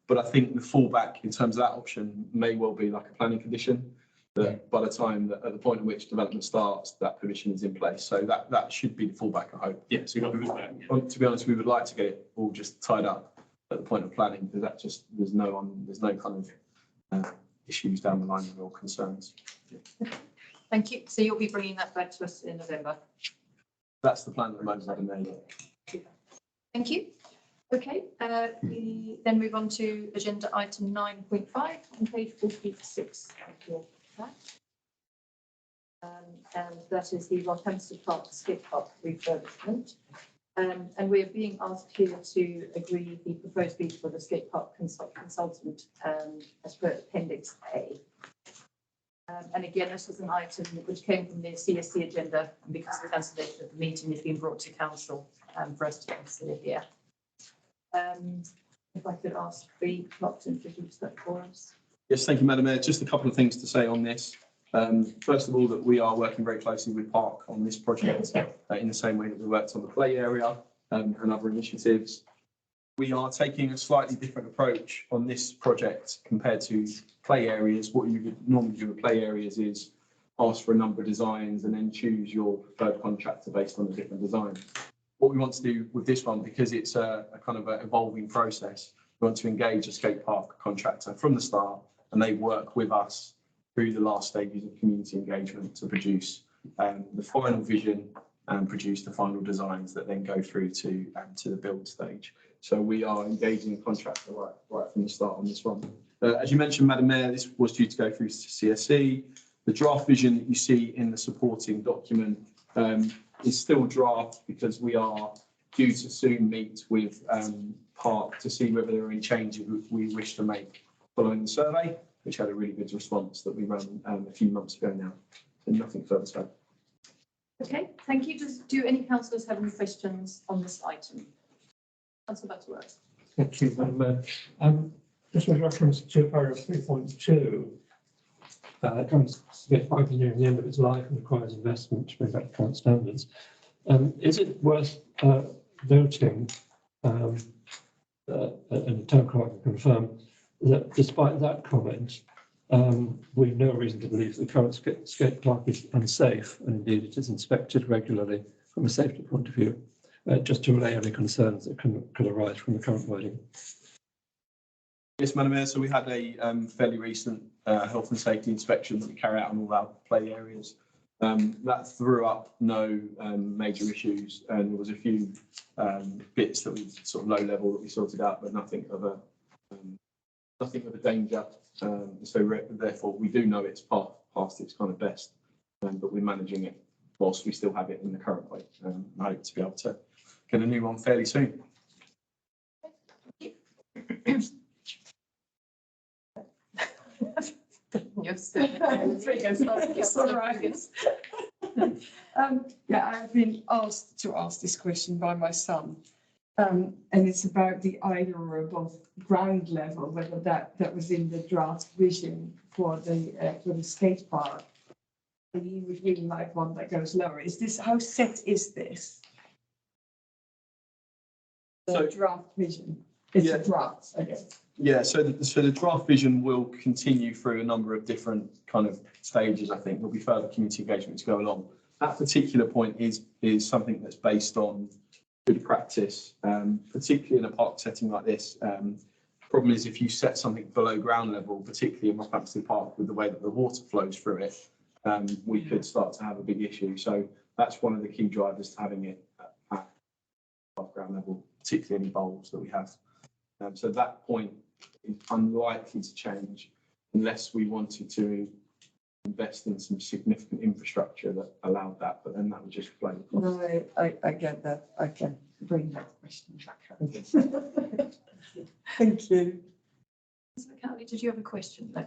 But I think the fallback in terms of that option may well be like a planning condition, that by the time that at the point at which development starts, that permission is in place. So that should be the fallback, I hope. Yeah, so you got fallback. To be honest, we would like to get it all just tied up at the point of planning, because that just there's no kind of issues down the line or concerns. Thank you. So you'll be bringing that back to us in November. That's the plan at the moment, Madam Mayor. Thank you. Okay, we then move on to agenda item 9.5 on page 46 of your pack. And that is the Rockhampton Park skate park refurbishment. And we're being asked here to agree the proposed fee for the skate park consultant as per Appendix A. And again, this is an item which came from the CSC agenda, and because of the cancellation of the meeting, has been brought to council for us to consider here. If I could ask the clerk to introduce that for us. Yes, thank you, Madam Mayor. Just a couple of things to say on this. First of all, that we are working very closely with Park on this project in the same way that we worked on the play area and other initiatives. We are taking a slightly different approach on this project compared to play areas. What you would normally do with play areas is ask for a number of designs and then choose your preferred contractor based on the different designs. What we want to do with this one, because it's a kind of an evolving process, We want to engage a skate park contractor from the start, and they work with us through the last stages of community engagement to produce the final vision and produce the final designs that then go through to the build stage. So we are engaging a contractor right from the start on this one. As you mentioned, Madam Mayor, this was due to go through to CSE. The draft vision that you see in the supporting document is still draft because we are due to soon meet with Park to see whether there are any changes we wish to make following the survey, which had a really good response that we ran a few months ago now. So nothing further to add. Okay, thank you. Do any councillors have any questions on this item? Councillor Butterworth. Thank you, Madam Mayor. Just with reference to paragraph 3.2, comes to get 5 nearing the end of its life and requires investment to bring back to current standards. Is it worth noting, and the town clerk can confirm, that despite that comment, we've no reason to believe the current skate park is unsafe, and indeed it is inspected regularly from a safety point of view, just to relay any concerns that could arise from the current wording. Yes, Madam Mayor, so we had a fairly recent health and safety inspection that we carry out on all our play areas. That threw up no major issues, and there was a few bits that we sort of low level that we sorted out, but nothing of a danger. So therefore, we do know it's past its kind of best, but we're managing it whilst we still have it in the current way. I hope to be able to get a new one fairly soon. You're still. It's all right. Yeah, I've been asked to ask this question by my son. And it's about the either or above ground level, whether that was in the draft vision for the skate park. And he would really like one that goes lower. Is this, how set is this? The So- draft vision. It's Yeah. a draft, I guess. Yeah, so the draft vision will continue through a number of different kind of stages. I think there'll be further community engagement to go along. That particular point is something that's based on good practice, particularly in a park setting like this. Problem is if you set something below ground level, particularly in Rockhampton Park with the way that the water flows through it, we could start to have a big issue. So that's one of the key drivers to having it at above ground level, particularly any bowls that we have. So that point is unlikely to change unless we wanted to invest in some significant infrastructure that allowed that, but then that would just flow across. No, I get that. I can bring that question back home. Thank you. Councillor Cowley, did you have a question? No.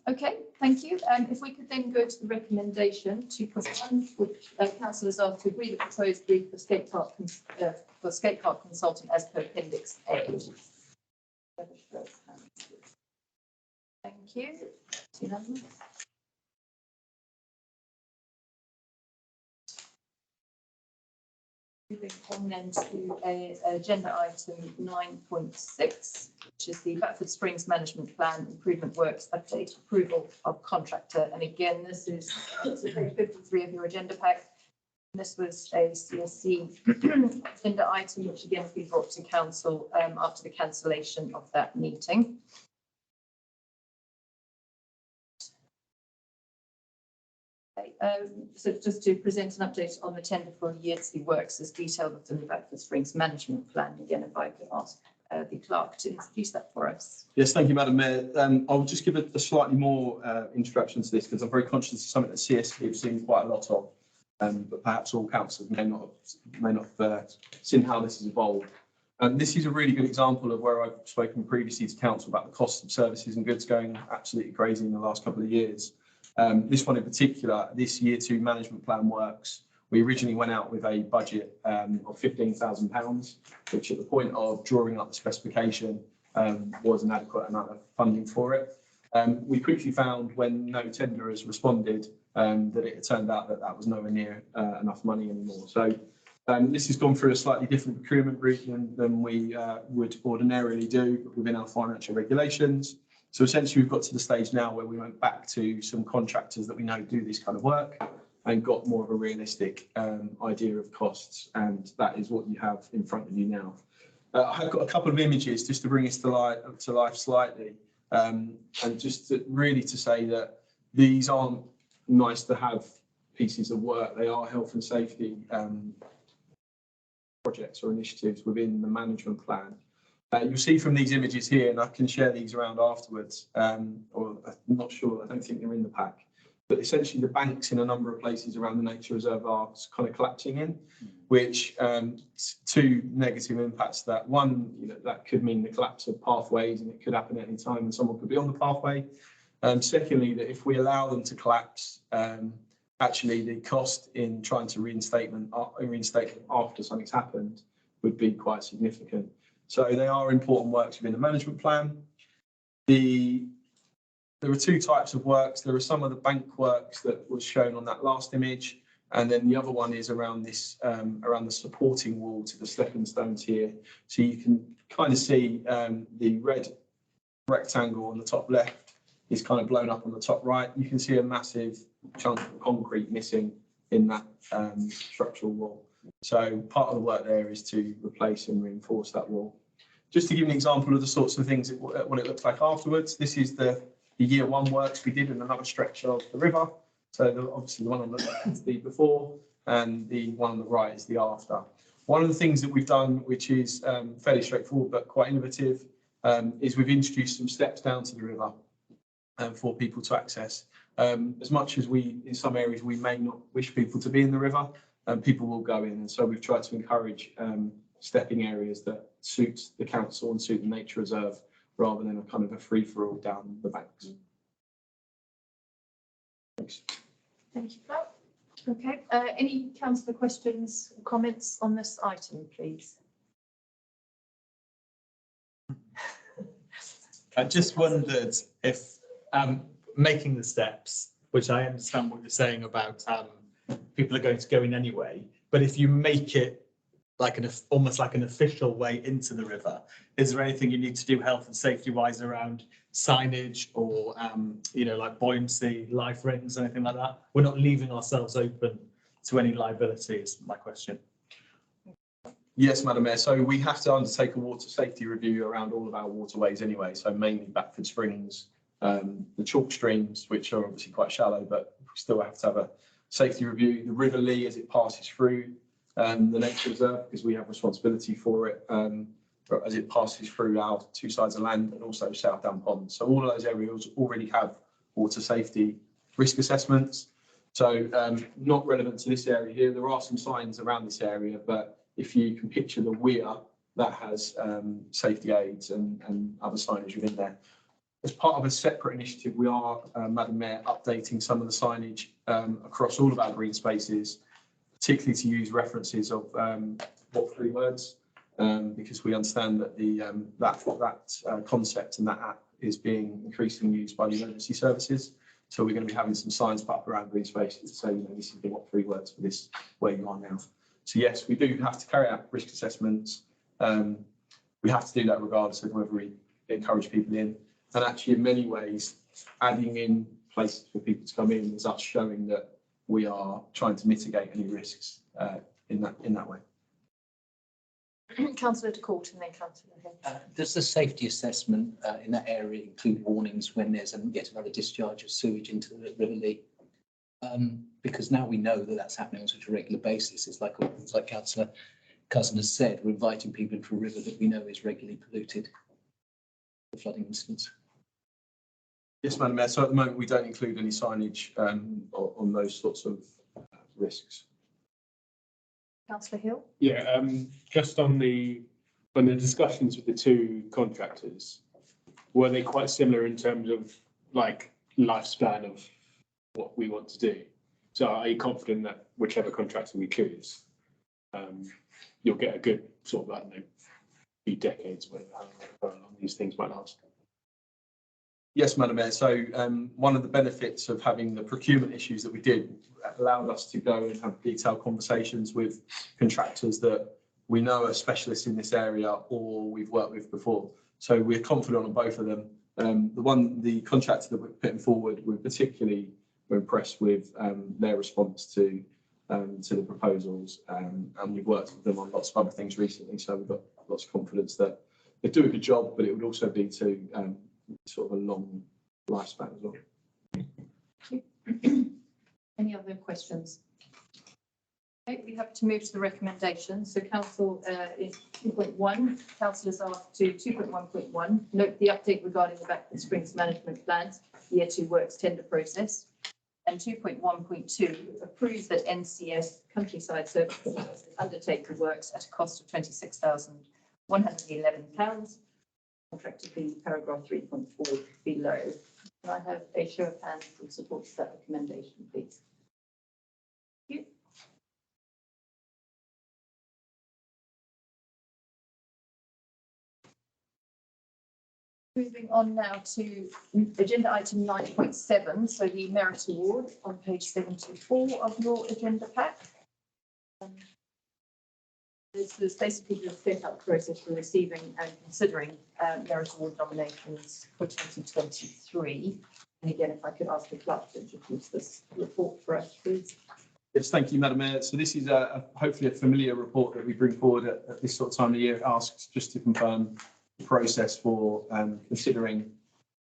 Okay, thank you. If we could then go to the recommendation to propose, which councillors are to agree the proposed brief for skate park consultant as per appendix A. Thank you. It's unanimous. Moving on then to agenda item 9.6, which is the Batford Springs Management Plan Improvement Works Update Approval of Contractor. And again, this is page 53 of your agenda pack. This was a CSC agenda item, which again has been brought to council after the cancellation of that meeting. So just to present an update on the tender for Yeardsley Works as detailed within the Batford Springs Management Plan. Again, if I could ask the clerk to introduce that for us. Yes, thank you, Madam Mayor. I'll just give a slightly more introduction to this because I'm very conscious it's something that CSE have seen quite a lot of, but perhaps all councillors may not have seen how this has evolved. This is a really good example of where I've spoken previously to council about the cost of services and goods going absolutely crazy in the last couple of years. This one in particular, this year 2 management plan works. We originally went out with a budget of £15,000, which at the point of drawing up the specification was an adequate amount of funding for it. We quickly found when no tenderers responded that it had turned out that was nowhere near enough money anymore. So this has gone through a slightly different procurement route than we would ordinarily do within our financial regulations. So essentially, we've got to the stage now where we went back to some contractors that we know do this kind of work and got more of a realistic idea of costs. And that is what you have in front of you now. I've got a couple of images just to bring us to life slightly, and just really to say that these aren't nice to have pieces of work. They are health and safety projects or initiatives within the management plan. You'll see from these images here, and I can share these around afterwards, or I'm not sure, I don't think they're in the pack, but essentially the banks in a number of places around the nature reserve are kind of collapsing in, which two negative impacts. That one, that could mean the collapse of pathways, and it could happen at any time and someone could be on the pathway. Secondly, that if we allow them to collapse, actually the cost in trying to reinstate them after something's happened would be quite significant. So they are important works within the management plan. There are two types of works. There are some of the bank works that was shown on that last image, and then the other one is around this, around the supporting wall to the stepping stones here. So you can kind of see the red rectangle on the top left is kind of blown up on the top right. You can see a massive chunk of concrete missing in that structural wall. So part of the work there is to replace and reinforce that wall. Just to give you an example of the sorts of things, what it looks like afterwards, this is the year one works we did in another stretch of the river. So obviously the one on the left is the before and the one on the right is the after. One of the things that we've done, which is fairly straightforward but quite innovative, is we've introduced some steps down to the river for people to access. As much as in some areas, we may not wish people to be in the river, people will go in. And so we've tried to encourage stepping areas that suits the council and suit the nature reserve, rather than a kind of a free-for-all down the banks. Thanks. Thank you for that. Okay, any councillor questions or comments on this item, please? I just wondered if making the steps, which I understand what you're saying about people are going to go in anyway, but if you make it like almost like an official way into the river, is there anything you need to do health and safety wise around signage or like buoyancy, life rings, anything like that? We're not leaving ourselves open to any liability, is my question. Yes, Madam Mayor. So we have to undertake a water safety review around all of our waterways anyway. So mainly Backford Springs, the chalk streams, which are obviously quite shallow, but we still have to have a safety review. The River Lee as it passes through the nature reserve, because we have responsibility for it as it passes through our two sides of land, and also South Down Pond. So all of those areas already have water safety risk assessments. So not relevant to this area here. There are some signs around this area, but if you can picture the weir, that has safety aids and other signage within there. As part of a separate initiative, we are, Madam Mayor, updating some of the signage across all of our green spaces, particularly to use references of what three words, because we understand that that concept and that app is being increasingly used by the emergency services. So we're going to be having some signs put up around green spaces to say, this is the what three words for this where you are now. So yes, we do have to carry out risk assessments. We have to do that regardless of whether we encourage people in. And actually, in many ways, adding in places for people to come in is us showing that we are trying to mitigate any risks in that way. Councillor de Court and then Councillor Hill. Does the safety assessment in that area include warnings when there's yet another discharge of sewage into the River Lee? Because now we know that that's happening on such a regular basis. It's like Councillor Cousin has said, we're inviting people into a river that we know is regularly polluted for flooding incidents. Yes, Madam Mayor. So at the moment, we don't include any signage on those sorts of risks. Councillor Hill. Yeah, just on the discussions with the two contractors, were they quite similar in terms of like lifespan of what we want to do? So are you confident that whichever contractor we choose, you'll get a good sort of, I don't know, few decades, whatever, how long these things might last? Yes, Madam Mayor. So one of the benefits of having the procurement issues that we did allowed us to go and have detailed conversations with contractors that we know are specialists in this area or we've worked with before. So we're confident on both of them. The contractor that we're putting forward, we're particularly impressed with their response to the proposals, and we've worked with them on lots of other things recently. So we've got lots of confidence that they do a good job, but it would also be to sort of a long lifespan as well. Any other questions? Okay, we have to move to the recommendations. So council is 2.1. Councillors asked to 2.1.1. Note the update regarding the Backward Springs management plans, year 2 works tender process. And 2.1.2 approves that NCS Countryside Services undertake the works at a cost of £26,111. Contractor fee, paragraph 3.4 below. Can I have a show of hands who supports that recommendation, please? Thank you. Moving on now to agenda item 9.7, so the merit award on page 74 of your agenda pack. This is basically the set-up process for receiving and considering merit award nominations for 2023. And again, if I could ask the clerk to introduce this report for us, please. Yes, thank you, Madam Mayor. So this is hopefully a familiar report that we bring forward at this sort of time of year. It asks just to confirm the process for considering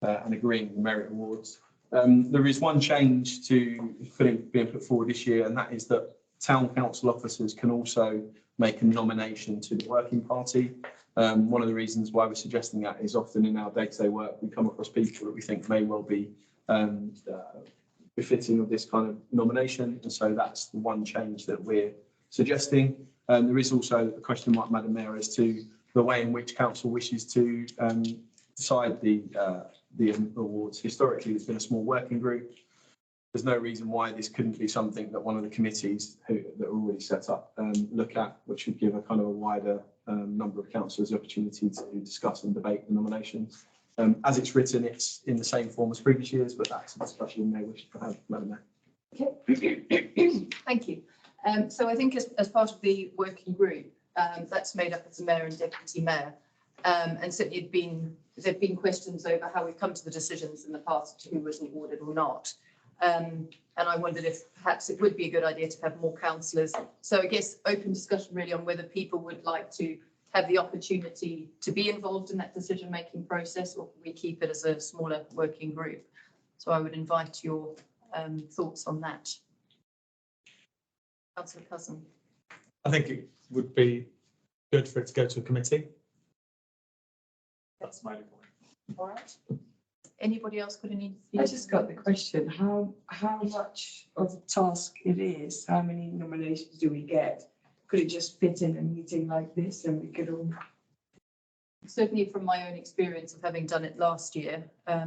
and agreeing the merit awards. There is one change to being put forward this year, and that is that town council officers can also make a nomination to the working party. One of the reasons why we're suggesting that is often in our day-to-day work, we come across people that we think may well be befitting of this kind of nomination. And so that's the one change that we're suggesting. There is also a question mark, Madam Mayor, as to the way in which council wishes to decide the awards. Historically, there's been a small working group. There's no reason why this couldn't be something that one of the committees that are already set up look at, which would give a kind of a wider number of councillors the opportunity to discuss and debate the nominations. As it's written, it's in the same form as previous years, but that's a discussion you may wish to have, Madam Mayor. Okay, thank you. So I think as part of the working group, that's made up of the mayor and deputy mayor. And certainly there've been questions over how we've come to the decisions in the past, who was awarded or not. And I wondered if perhaps it would be a good idea to have more councillors. So I guess open discussion really on whether people would like to have the opportunity to be involved in that decision-making process, or we keep it as a smaller working group. So I would invite your thoughts on that. Councillor Cousin. I think it would be good for it to go to a committee. That's my point. All right. Anybody else got any? I just got the question, how much of a task it is? How many nominations do we get? Could it just fit in a meeting like this and we could all? Certainly from my own experience of having done it last year,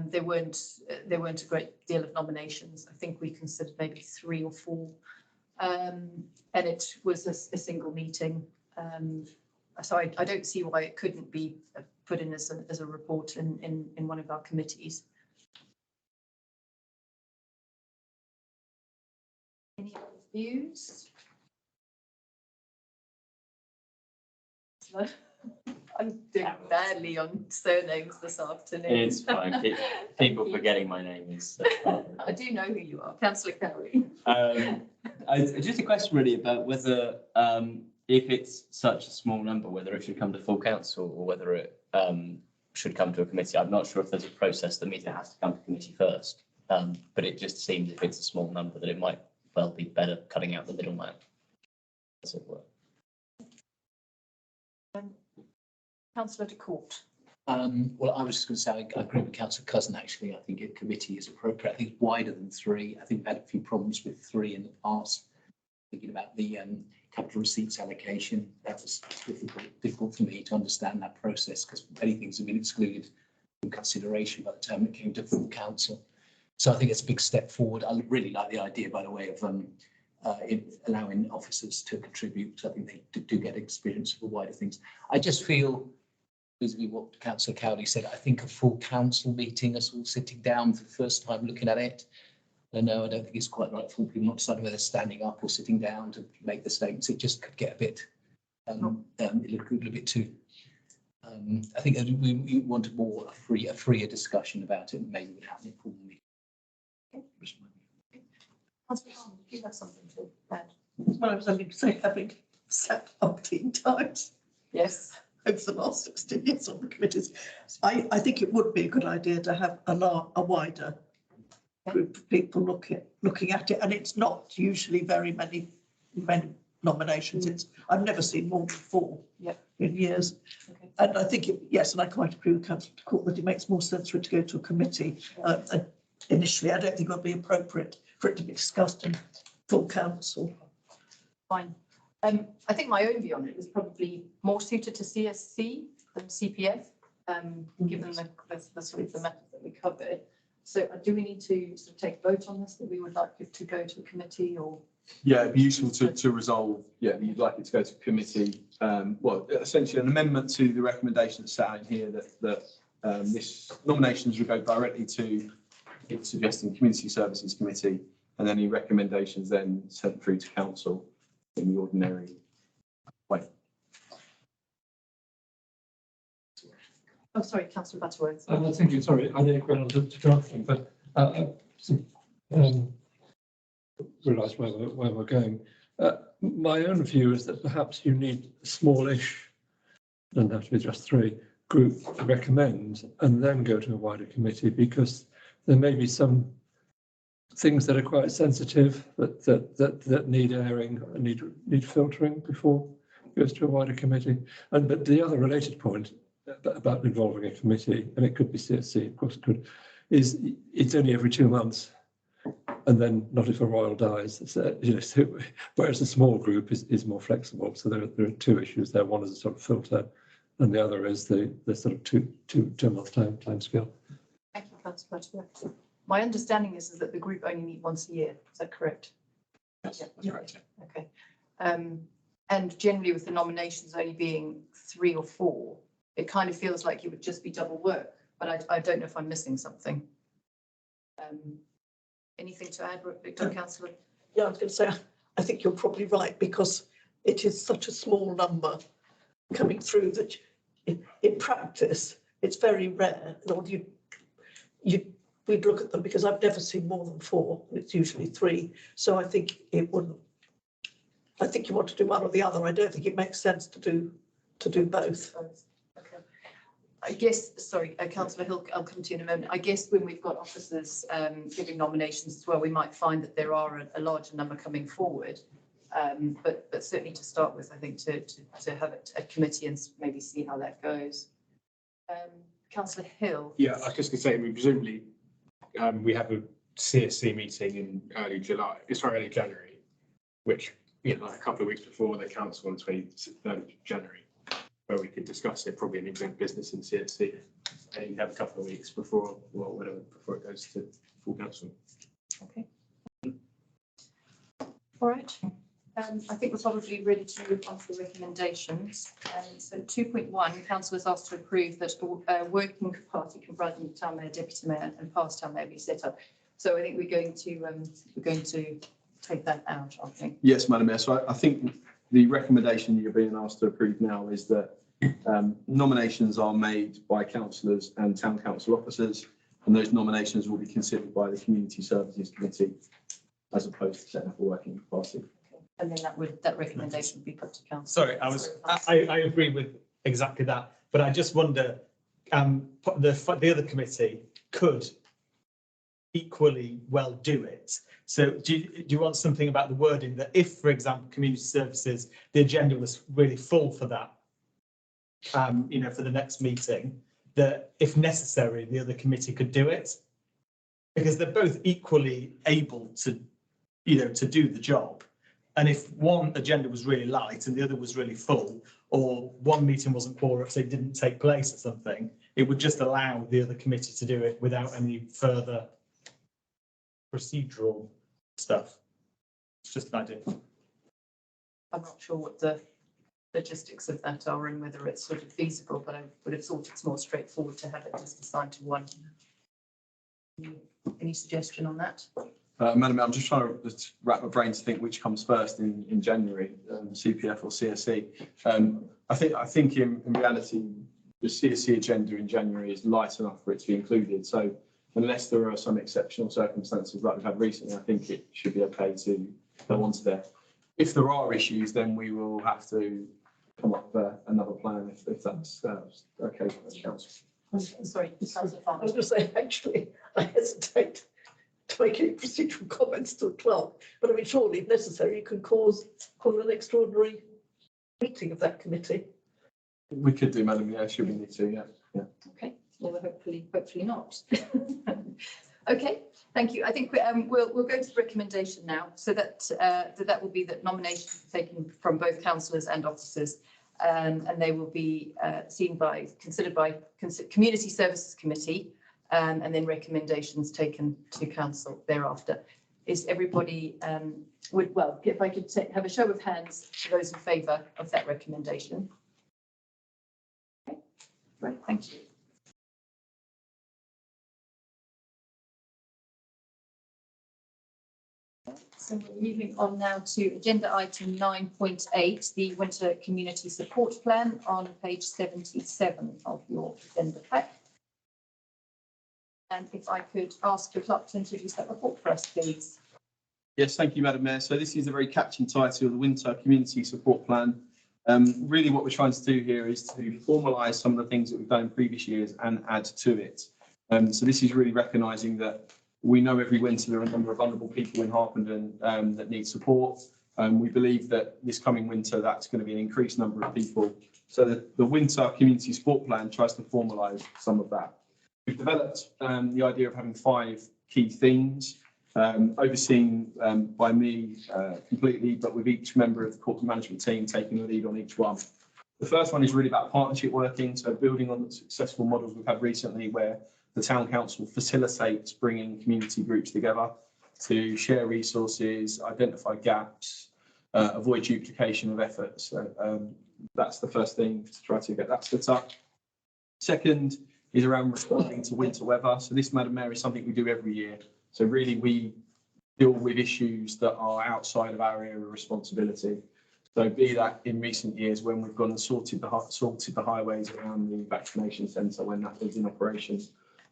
there weren't a great deal of nominations. I think we considered maybe 3 or 4. And it was a single meeting. So I don't see why it couldn't be put in as a report in one of our committees. Any other views? I'm doing badly on surnames this afternoon. It's fine. People forgetting my name is. I do know who you are, Councillor Curry. Just a question really about whether, if it's such a small number, whether it should come to full council or whether it should come to a committee. I'm not sure if there's a process that means it has to come to committee first, but it just seems if it's a small number that it might well be better cutting out the middleman, as it were. Councillor de Court. Well, I was just going to say, I agree with Councillor Cousin, actually. I think a committee is appropriate. I think it's wider than 3. I think we've had a few problems with 3 in the past. Thinking about the capital receipts allocation, that was difficult for me to understand that process because many things have been excluded from consideration by the time it came to full council. So I think it's a big step forward. I really like the idea, by the way, of allowing officers to contribute. I think they do get experience of wider things. I just feel, basically what Councillor Cowley said, I think a full council meeting, us all sitting down for the first time looking at it. No, I don't think it's quite right for people not deciding whether standing up or sitting down to make the statements. It just could get a bit, a little bit too. I think we wanted more a freer discussion about it, and maybe would happen in full meeting. Councillor Palmer, do you have something to add? Well, I was only saying, having sat umpteen times. Yes. over the last 16 years on the committees. I think it would be a good idea to have a wider group of people looking at it, and it's not usually very many nominations. I've never seen more than 4 in years. Okay. And I think, yes, and I quite agree with Councillor Court that it makes more sense for it to go to a committee. Initially, I don't think it would be appropriate for it to be discussed in full council. Fine. I think my own view on it is probably more suited to CSC than CPF, given the sort of the methods that we covered. So do we need to sort of take a vote on this, that we would like it to go to a committee, or? Yeah, it'd be useful to resolve, you'd like it to go to committee. Well, essentially an amendment to the recommendation that's set out in here that this nominations would go directly to, it's suggesting Community Services Committee, and any recommendations then sent through to council in the ordinary way. Oh, sorry, Councillor Butterworth. Thank you, sorry, I didn't go on to drafting, but realise where we're going. My own view is that perhaps you need a smallish, doesn't have to be just 3, group to recommend and then go to a wider committee, because there may be some things that are quite sensitive that need airing, need filtering before it goes to a wider committee. But the other related point about involving a committee, and it could be CSC, of course it could, is it's only every 2 months. And then not if a royal dies. So, whereas a small group is more flexible. So there are 2 issues there. One is a sort of filter, and the other is the sort of two month time scale. Thank you, Councillor Butterworth. My understanding is that the group only meet once a year. Is that correct? Yes, that's correct. Okay. And generally with the nominations only being 3 or 4, it kind of feels like it would just be double work, but I don't know if I'm missing something. Anything to add, Councillor? Yeah, I was going to say, I think you're probably right, because it is such a small number coming through that in practice, it's very rare. We'd look at them, because I've never seen more than 4, and it's usually 3. So I think it wouldn't. I think you want to do one or the other. I don't think it makes sense to do both. Okay. I guess, sorry, Councillor Hill, I'll come to you in a moment. I guess when we've got officers giving nominations as well, we might find that there are a larger number coming forward. But certainly to start with, I think to have it a committee and maybe see how that goes. Councillor Hill. Yeah, I was just going to say, I mean, presumably we have a CSC meeting in early January, which, like a couple of weeks before the council on 23rd of January, where we could discuss it probably in exempt business in CSC, and you have a couple of weeks before, well, whatever, before it goes to full council. Okay. All right. I think we're probably ready to move on to the recommendations. So 2.1, council was asked to approve that a working party comprising the town mayor, deputy mayor, and past town mayor be set up. So I think we're going to take that out, aren't we? Yes, Madam Mayor. So I think the recommendation you're being asked to approve now is that nominations are made by councillors and town council officers, and those nominations will be considered by the Community Services Committee as opposed to setting up a working party. And then that recommendation would be put to council. Sorry, I agree with exactly that, but I just wonder, the other committee could equally well do it. So do you want something about the wording that if, for example, community services, the agenda was really full for that, for the next meeting, that if necessary, the other committee could do it? Because they're both equally able to, to do the job. And if one agenda was really light and the other was really full, or one meeting wasn't quorum, so it didn't take place or something, it would just allow the other committee to do it without any further procedural stuff. It's just an idea. I'm not sure what the logistics of that are and whether it's sort of feasible, but I would have thought it's more straightforward to have it just assigned to one. Any suggestion on that? Madam Mayor, I'm just trying to wrap my brain to think which comes first in January, CPF or CSC. I think in reality, the CSC agenda in January is light enough for it to be included. So unless there are some exceptional circumstances like we've had recently, I think it should be okay to go on to there. If there are issues, then we will have to come up with another plan if that's okay for the council. Sorry, Councillor I was Farmer. going to say, actually, I hesitate to make any procedural comments to the clerk, but I mean, surely if necessary, you can call an extraordinary meeting of that committee. We could do, Madam Mayor, should we need to, yeah. Okay, well, hopefully not. Okay, thank you. I think we'll go to the recommendation now, so that that will be that nominations are taken from both councillors and officers, and they will be considered by Community Services Committee, and then recommendations taken to council thereafter. Is everybody if I could have a show of hands for those in favour of that recommendation. Okay, great, thank you. So we're moving on now to agenda item 9.8, the Winter Community Support Plan on page 77 of your agenda pack. And if I could ask the clerk to introduce that report for us, please. Yes, thank you, Madam Mayor. So this is a very catchy title, the Winter Community Support Plan. Really what we're trying to do here is to formalise some of the things that we've done in previous years and add to it. So this is really recognising that we know every winter there are a number of vulnerable people in Harpenden that need support. We believe that this coming winter that's going to be an increased number of people. So the Winter Community Support Plan tries to formalise some of that. We've developed the idea of having 5 key themes, overseen by me completely, but with each member of the corporate management team taking the lead on each one. The first one is really about partnership working, so building on the successful models we've had recently where the town council facilitates bringing community groups together to share resources, identify gaps, avoid duplication of efforts. So that's the first thing, to try to get that set up. Second is around responding to winter weather. So this, Madam Mayor, is something we do every year. So really we deal with issues that are outside of our area of responsibility. So be that in recent years when we've gone and sorted the highways around the vaccination centre when that was in operation,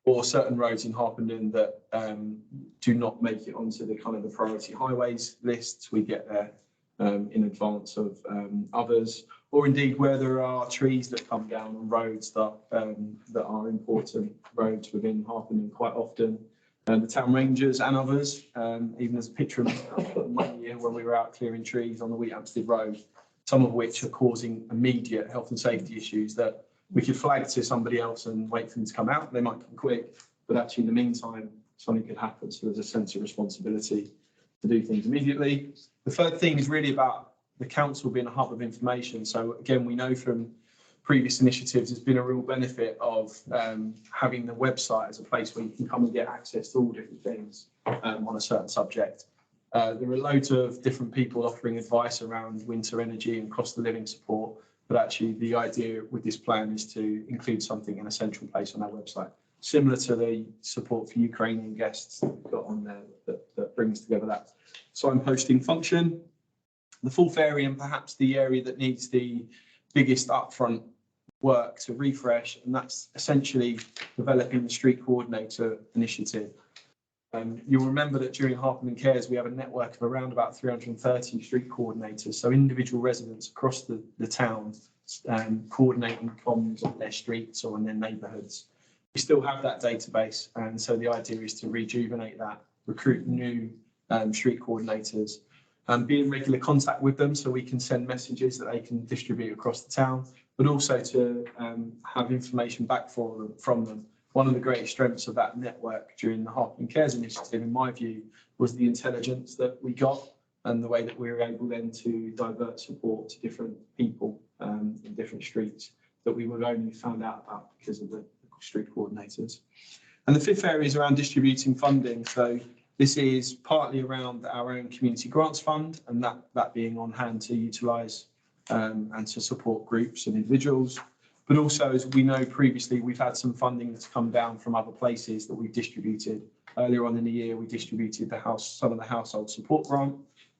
or certain roads in Harpenden that do not make it onto the kind of the priority highways lists. We get there in advance of others, or indeed where there are trees that come down on roads that are important roads within Harpenden quite often. The town rangers and others, even as a picture of one year when we were out clearing trees on the Wheathampstead Road, some of which are causing immediate health and safety issues that we could flag to somebody else and wait for them to come out. They might come quick, but actually in the meantime, something could happen. So there's a sense of responsibility to do things immediately. The third thing is really about the council being a hub of information. So again, we know from previous initiatives, there's been a real benefit of having the website as a place where you can come and get access to all different things on a certain subject. There are loads of different people offering advice around winter energy and cost of living support. But actually the idea with this plan is to include something in a central place on our website, similar to the support for Ukrainian guests that we've got on there that brings together that signposting function. The fourth area, and perhaps the area that needs the biggest upfront work to refresh, and that's essentially developing the street coordinator initiative. You'll remember that during Harpenden Cares, we have a network of around about 330 street coordinators, so individual residents across the town coordinating comms on their streets or in their neighbourhoods. We still have that database, and so the idea is to rejuvenate that, recruit new street coordinators, and be in regular contact with them so we can send messages that they can distribute across the town, but also to have information back from them. One of the greatest strengths of that network during the Harpenden Cares initiative, in my view, was the intelligence that we got and the way that we were able then to divert support to different people in different streets that we would only found out about because of the street coordinators. And the fifth area is around distributing funding. So this is partly around our own community grants fund, and that being on hand to utilise and to support groups and individuals. But also, as we know previously, we've had some funding that's come down from other places that we've distributed. Earlier on in the year, we distributed some of the household support grant,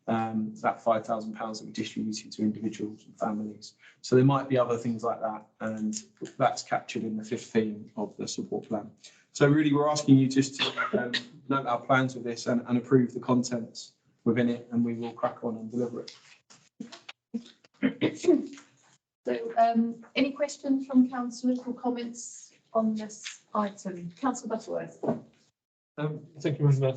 that £5,000 that we distributed to individuals and families. So there might be other things like that, and that's captured in the fifth theme of the support plan. So really, we're asking you just to note our plans with this and approve the contents within it, and we will crack on and deliver it. So any questions from councillors or comments on this item? Councillor Butterworth. Thank you, Madam Mayor.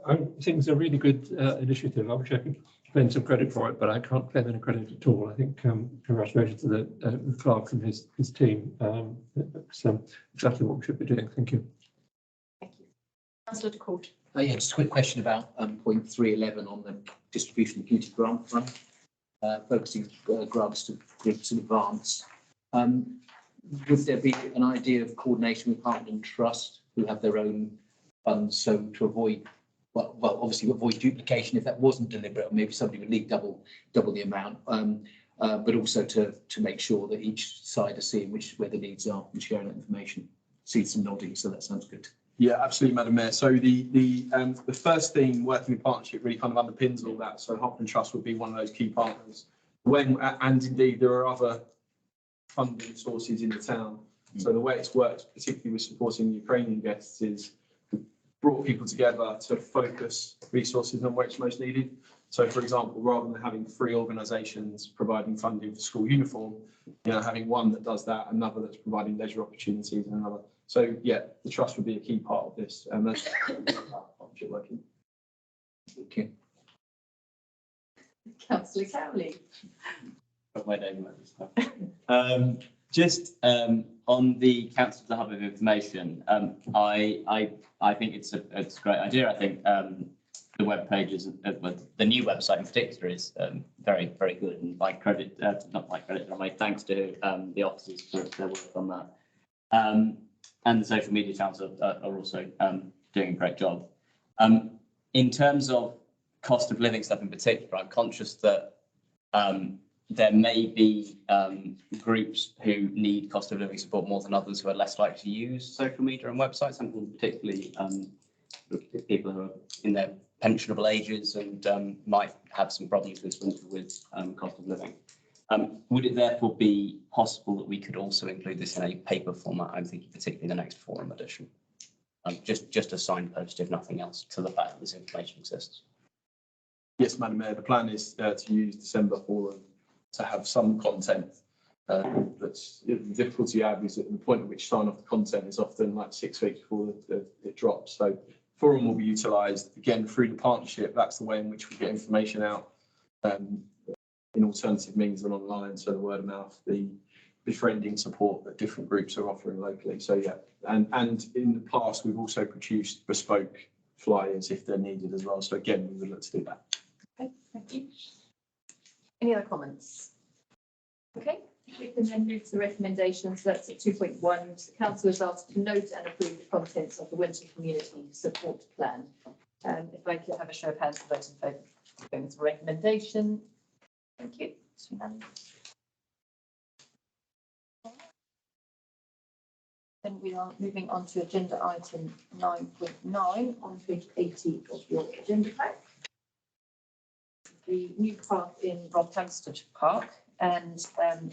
I think it's a really good initiative. I wish I could claim some credit for it, but I can't claim any credit at all. I think congratulations to the clerk and his team. It's exactly what we should be doing. Thank you. Thank you. Councillor de Court. Yeah, just a quick question about point 311 on the distribution of community grant fund, focusing grants to groups in advance. Would there be an idea of coordination with Heartland Trust, who have their own funds, so to avoid, well, obviously avoid duplication if that wasn't deliberate, or maybe somebody would leave double the amount, but also to make sure that each side is seeing where the needs are and sharing that information. See some nodding, so that sounds good. Yeah, absolutely, Madam Mayor. So the first theme, working in partnership, really kind of underpins all that. So Heartland Trust would be one of those key partners. And indeed there are other funding sources in the town. So the way it's worked, particularly with supporting Ukrainian guests, is brought people together to focus resources on where it's most needed. So, for example, rather than having 3 organisations providing funding for school uniform, having one that does that, another that's providing leisure opportunities, and another. So, yeah, the trust would be a key part of this, and that's partnership working. Thank you. Councillor Cowley. My name just on the Council of the Hub of Information, I think it's a great idea. I think the web pages, the new website in particular, is very, very good. And my credit, not my credit, but my thanks to the officers for their work on that. And the social media channels are also doing a great job. In terms of cost of living stuff in particular, I'm conscious that there may be groups who need cost of living support more than others who are less likely to use social media and websites, and particularly people who are in their pensionable ages and might have some problems with cost of living. Would it therefore be possible that we could also include this in a paper format? I'm thinking particularly the next forum edition. Just a signpost, if nothing else, to the fact that this information exists. Yes, Madam Mayor, the plan is to use December forum to have some content. That's the difficulty you have is at the point at which sign off the content is often like 6 weeks before it drops. So forum will be utilised again through the partnership. That's the way in which we get information out in alternative means than online. So the word of mouth, the befriending support that different groups are offering locally. So yeah, and in the past we've also produced bespoke flyers if they're needed as well. So again, we would look to do that. Okay, thank you. Any other comments? Okay, we can then move to the recommendations. That's at 2.1. The council is asked to note and approve the contents of the Winton Community Support Plan. If I could have a show of hands for those in favour of going to the recommendation. Thank you. Then we are moving on to agenda item 9.9 on page 80 of your agenda pack. The new park in Rockhampstead Park, and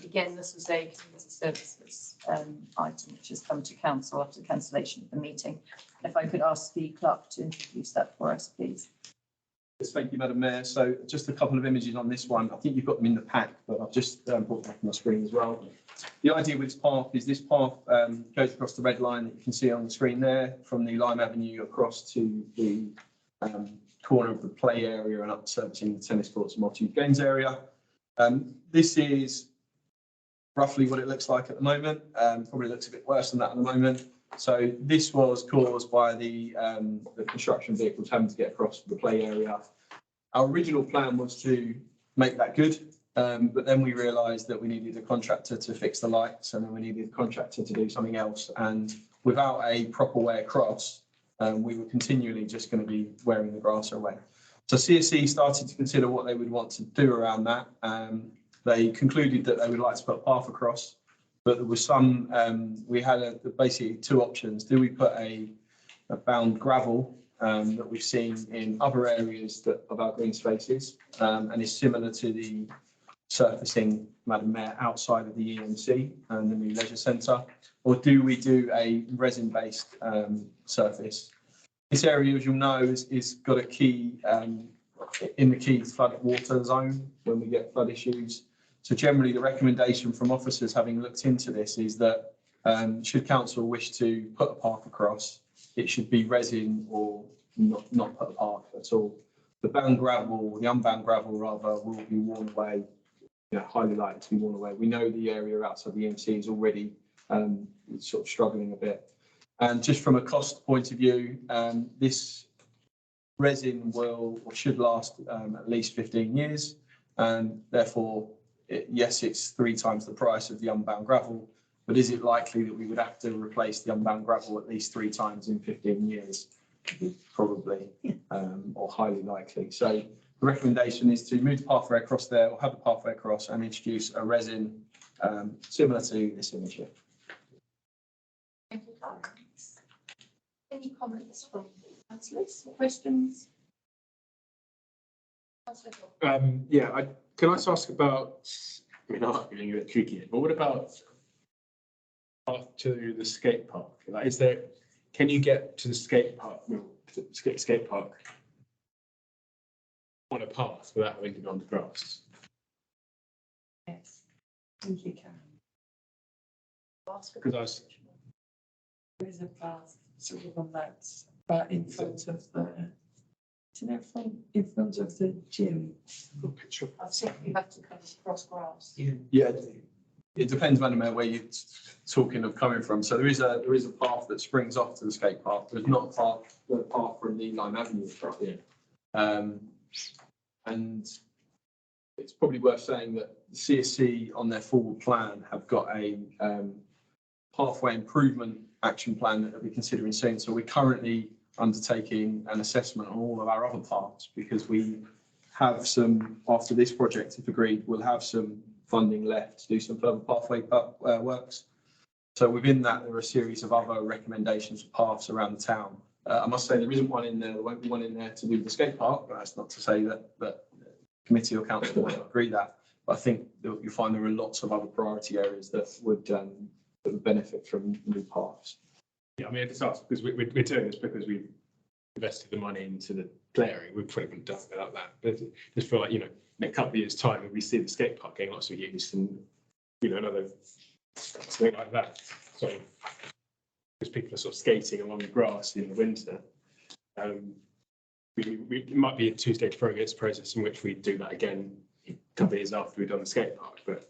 again, this is a community services item which has come to council after the cancellation of the meeting. If I could ask the clerk to introduce that for us, please. Yes, thank you, Madam Mayor. So just a couple of images on this one. I think you've got them in the pack, but I've just brought them up on the screen as well. The idea with this path is this path goes across the red line that you can see on the screen there, from the Lime Avenue across to the corner of the play area and up servicing the tennis courts and multi-use games area. This is roughly what it looks like at the moment. Probably looks a bit worse than that at the moment. So this was caused by the construction vehicles having to get across the play area. Our original plan was to make that good, but then we realised that we needed a contractor to fix the lights, and then we needed a contractor to do something else. And without a proper way across, we were continually just going to be wearing the grass away. So CSE started to consider what they would want to do around that. They concluded that they would like to put a path across, but there was some, we had basically 2 options. Do we put a bound gravel that we've seen in other areas of our green spaces and is similar to the surfacing, Madam Mayor, outside of the EMC and the new leisure centre, or do we do a resin-based surface? This area, as you'll know, is got a key in the key flood water zone when we get flood issues. So generally, the recommendation from officers having looked into this is that should council wish to put a path across, it should be resin or not put a path at all. The bound gravel, the unbound gravel rather, will be worn away, highly likely to be worn away. We know the area outside the EMC is already sort of struggling a bit. And just from a cost point of view, this resin will or should last at least 15 years. And therefore, yes, it's 3 times the price of the unbound gravel, but is it likely that we would have to replace the unbound gravel at least 3 times in 15 years? Probably, or highly likely. So the recommendation is to move the pathway across there, or have the pathway across and introduce a resin similar to this image here. Thank you, Clark. Any comments from councillors, questions? Yeah, can I just ask about, I mean, I'm getting a bit tricky here, but what about path to the skate park? Like, can you get to the skate park, skate park on a path without having to go on the grass? Yes, you can. Because There is a path sort of on that, but in front of the, in front of the gym. picture. I think you have to come across grass. Yeah, it depends, Madam Mayor, where you're talking of coming from. So there is a path that springs off to the skate park. There's not a path from the Lime Avenue across here. And it's probably worth saying that the CSC on their forward plan have got a pathway improvement action plan that they'll be considering soon. So we're currently undertaking an assessment on all of our other paths because we have some, after this project, if agreed, we'll have some funding left to do some further pathway works. So within that, there are a series of other recommendations for paths around the town. I must say there isn't one in there, there won't be one in there to do with the skate park, but that's not to say that committee or council won't agree that. But I think that you'll find there are lots of other priority areas that would benefit from new paths. Yeah, I mean, it's us because we're doing this because we've invested the money into the clearing. We probably wouldn't have done it without that. But just feel like, in a couple of years' time, if we see the skate park getting lots of use and, another something like that. So, because people are sort of skating along the grass in the winter, it might be a 2-stage process in which we do that again a couple of years after we've done the skate park. But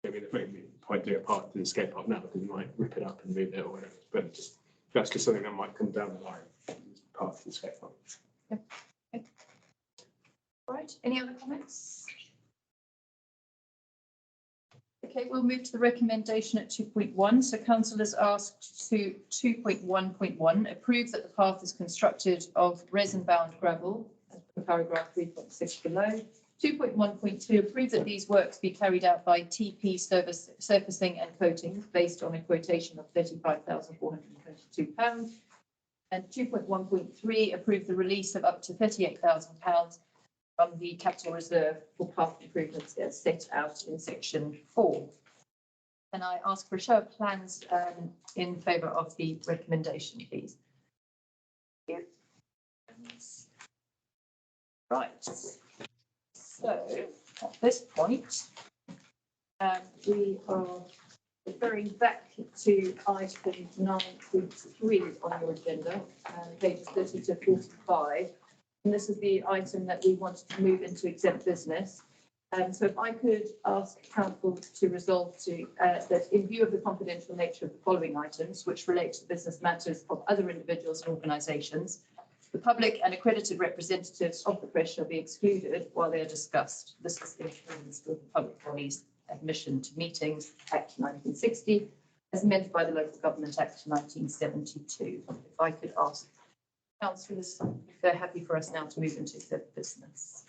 I mean, there's no point doing a part to the skate park now because we might rip it up and move it or whatever. But that's just something that might come down the line as part of the skate park. Okay. Right, any other comments? Okay, we'll move to the recommendation at 2.1. So council has asked to 2.1.1, approve that the path is constructed of resin-bound gravel, as per paragraph 3.6 below. 2.1.2, approve that these works be carried out by TP surfacing and coating based on a quotation of £35,422. And 2.1.3, approve the release of up to £38,000 from the capital reserve for path improvements as set out in section 4. And I ask for a show of plans in favour of the recommendation, please. Thank you. Right. So at this point, we are referring back to item 9.3 on your agenda, pages 30 to 45. And this is the item that we wanted to move into exempt business. So if I could ask council to resolve to that in view of the confidential nature of the following items, which relate to business matters of other individuals and organisations, the public and accredited representatives of the press shall be excluded while they are discussed. This is in accordance with the Public Bodies Admission to Meetings Act 1960, as amended by the Local Government Act 1972. If I could ask councillors if they're happy for us now to move into exempt business.